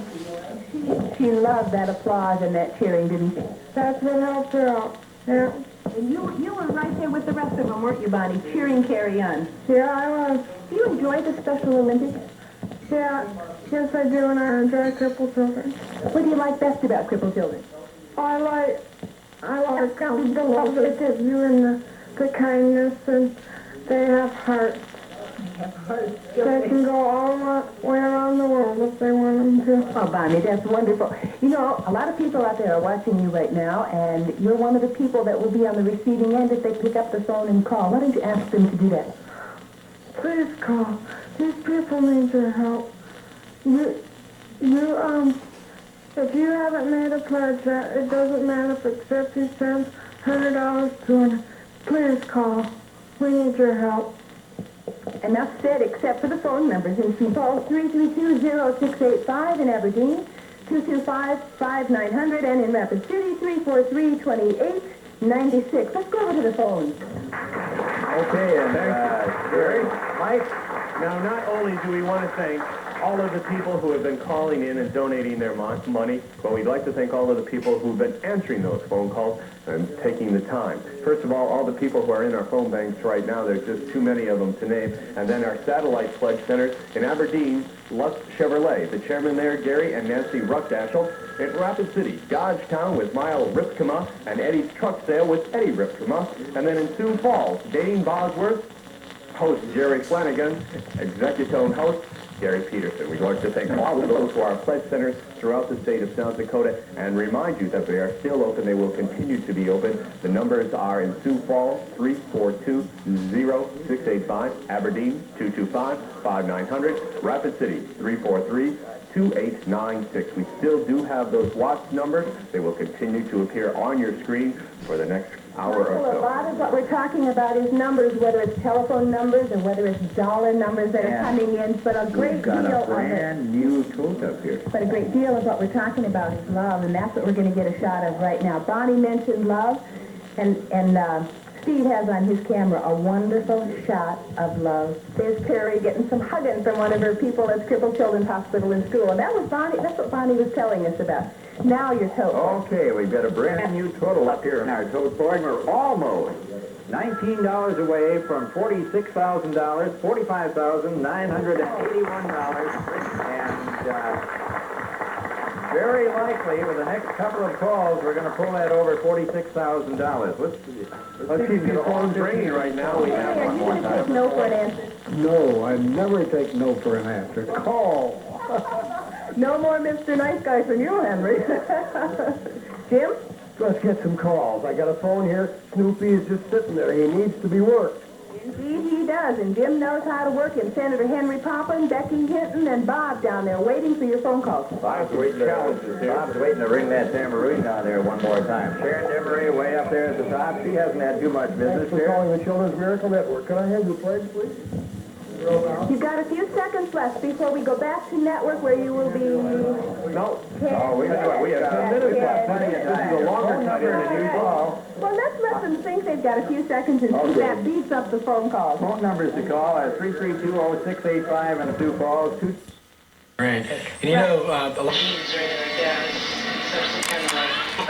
She loved that applause and that cheering, didn't she? That's what helped her out. Yeah. And you were right there with the rest of them, weren't you, Bonnie, cheering Carrie on? Yeah, I was. Do you enjoy the Special Olympics? Yeah, yes I do, and I enjoy crippled children. What do you like best about crippled children? I like the love that they do and the kindness, and they have hearts. They can go all the way around the world if they want them to. Oh, Bonnie, that's wonderful. You know, a lot of people out there are watching you right now, and you're one of the people that will be on the receiving end if they pick up the phone and call. Why don't you ask them to do that? Please call. These people need your help. If you haven't made a pledge yet, it doesn't matter if it's 50 cents, $100, $200. Please call. We need your help. Enough said, except for the phone numbers in Sioux Falls, 332-0685 in Aberdeen, 225-5900, and in Rapid City, 343-2896. Let's go over to the phone. Okay, and Gary, Mike, now not only do we want to thank all of the people who have been calling in and donating their money, but we'd like to thank all of the people who've been answering those phone calls and taking the time. First of all the people who are in our phone banks right now, there's just too many of them to name, and then our satellite pledge centers in Aberdeen, Lust Chevrolet, the chairman there, Gary and Nancy Ruckdashel. In Rapid City, Dodgetown with Mile Ripkema and Eddie's Truck Sale with Eddie Ripkema, and then in Sioux Falls, Dating Bosworth, host Jerry Flanagan, executone host Gary Peterson. We'd like to thank all of those who are pledge centers throughout the state of South Dakota and remind you that they are still open. They will continue to be open. The numbers are in Sioux Falls, 342-0685, Aberdeen, 225-5900, Rapid City, 343-2896. We still do have those Watts numbers. They will continue to appear on your screen for the next hour or Well, so. a lot of what we're talking about is numbers, whether it's telephone numbers or whether it's dollar numbers that are coming in, but a great deal of it. We've got a brand new tool up here. But a great deal of what we're talking about is love, and that's what we're going to get a shot of right now. Bonnie mentioned love, and Steve has on his camera a wonderful shot of love. There's Terry getting some hugging from one of her people at Crippled Children's Hospital and School, and that was Bonnie. That's what Bonnie was telling us about. Now your total. Okay, we've got a brand new total up here in our tote board. We're almost $19 away from $46,000, $45,981, and very likely with the next couple of calls, we're going to pull that over $46,000. Let's keep the phone ringing right now. We have one more time. No for an answer. No, I never take no for an answer. Call. No more Mr. Nice Guy from you, Henry. Jim? Let's get some calls. I got a phone here. Snoopy is just sitting there. He needs to be worked. Indeed he does, and Jim knows how to work him. Senator Henry Poppin, Becky Hinton, and Bob down there waiting for your phone calls. Bob's waiting to ring that tambourine down there one more time. Sharon Demery way up there at the top. She hasn't had too much business Thanks for here. calling the Children's Miracle Network. Can I have your pledge, please? You've got a few seconds left before we go back to network where you will be... No, we have 10 minutes left. This is a longer time than usual. Well, let's let them think they've got a few seconds and see if that beats up the phone calls. Phone numbers to call are 332-0685 in Sioux Falls. Right. And you know, a lot of these right there, it's kind of like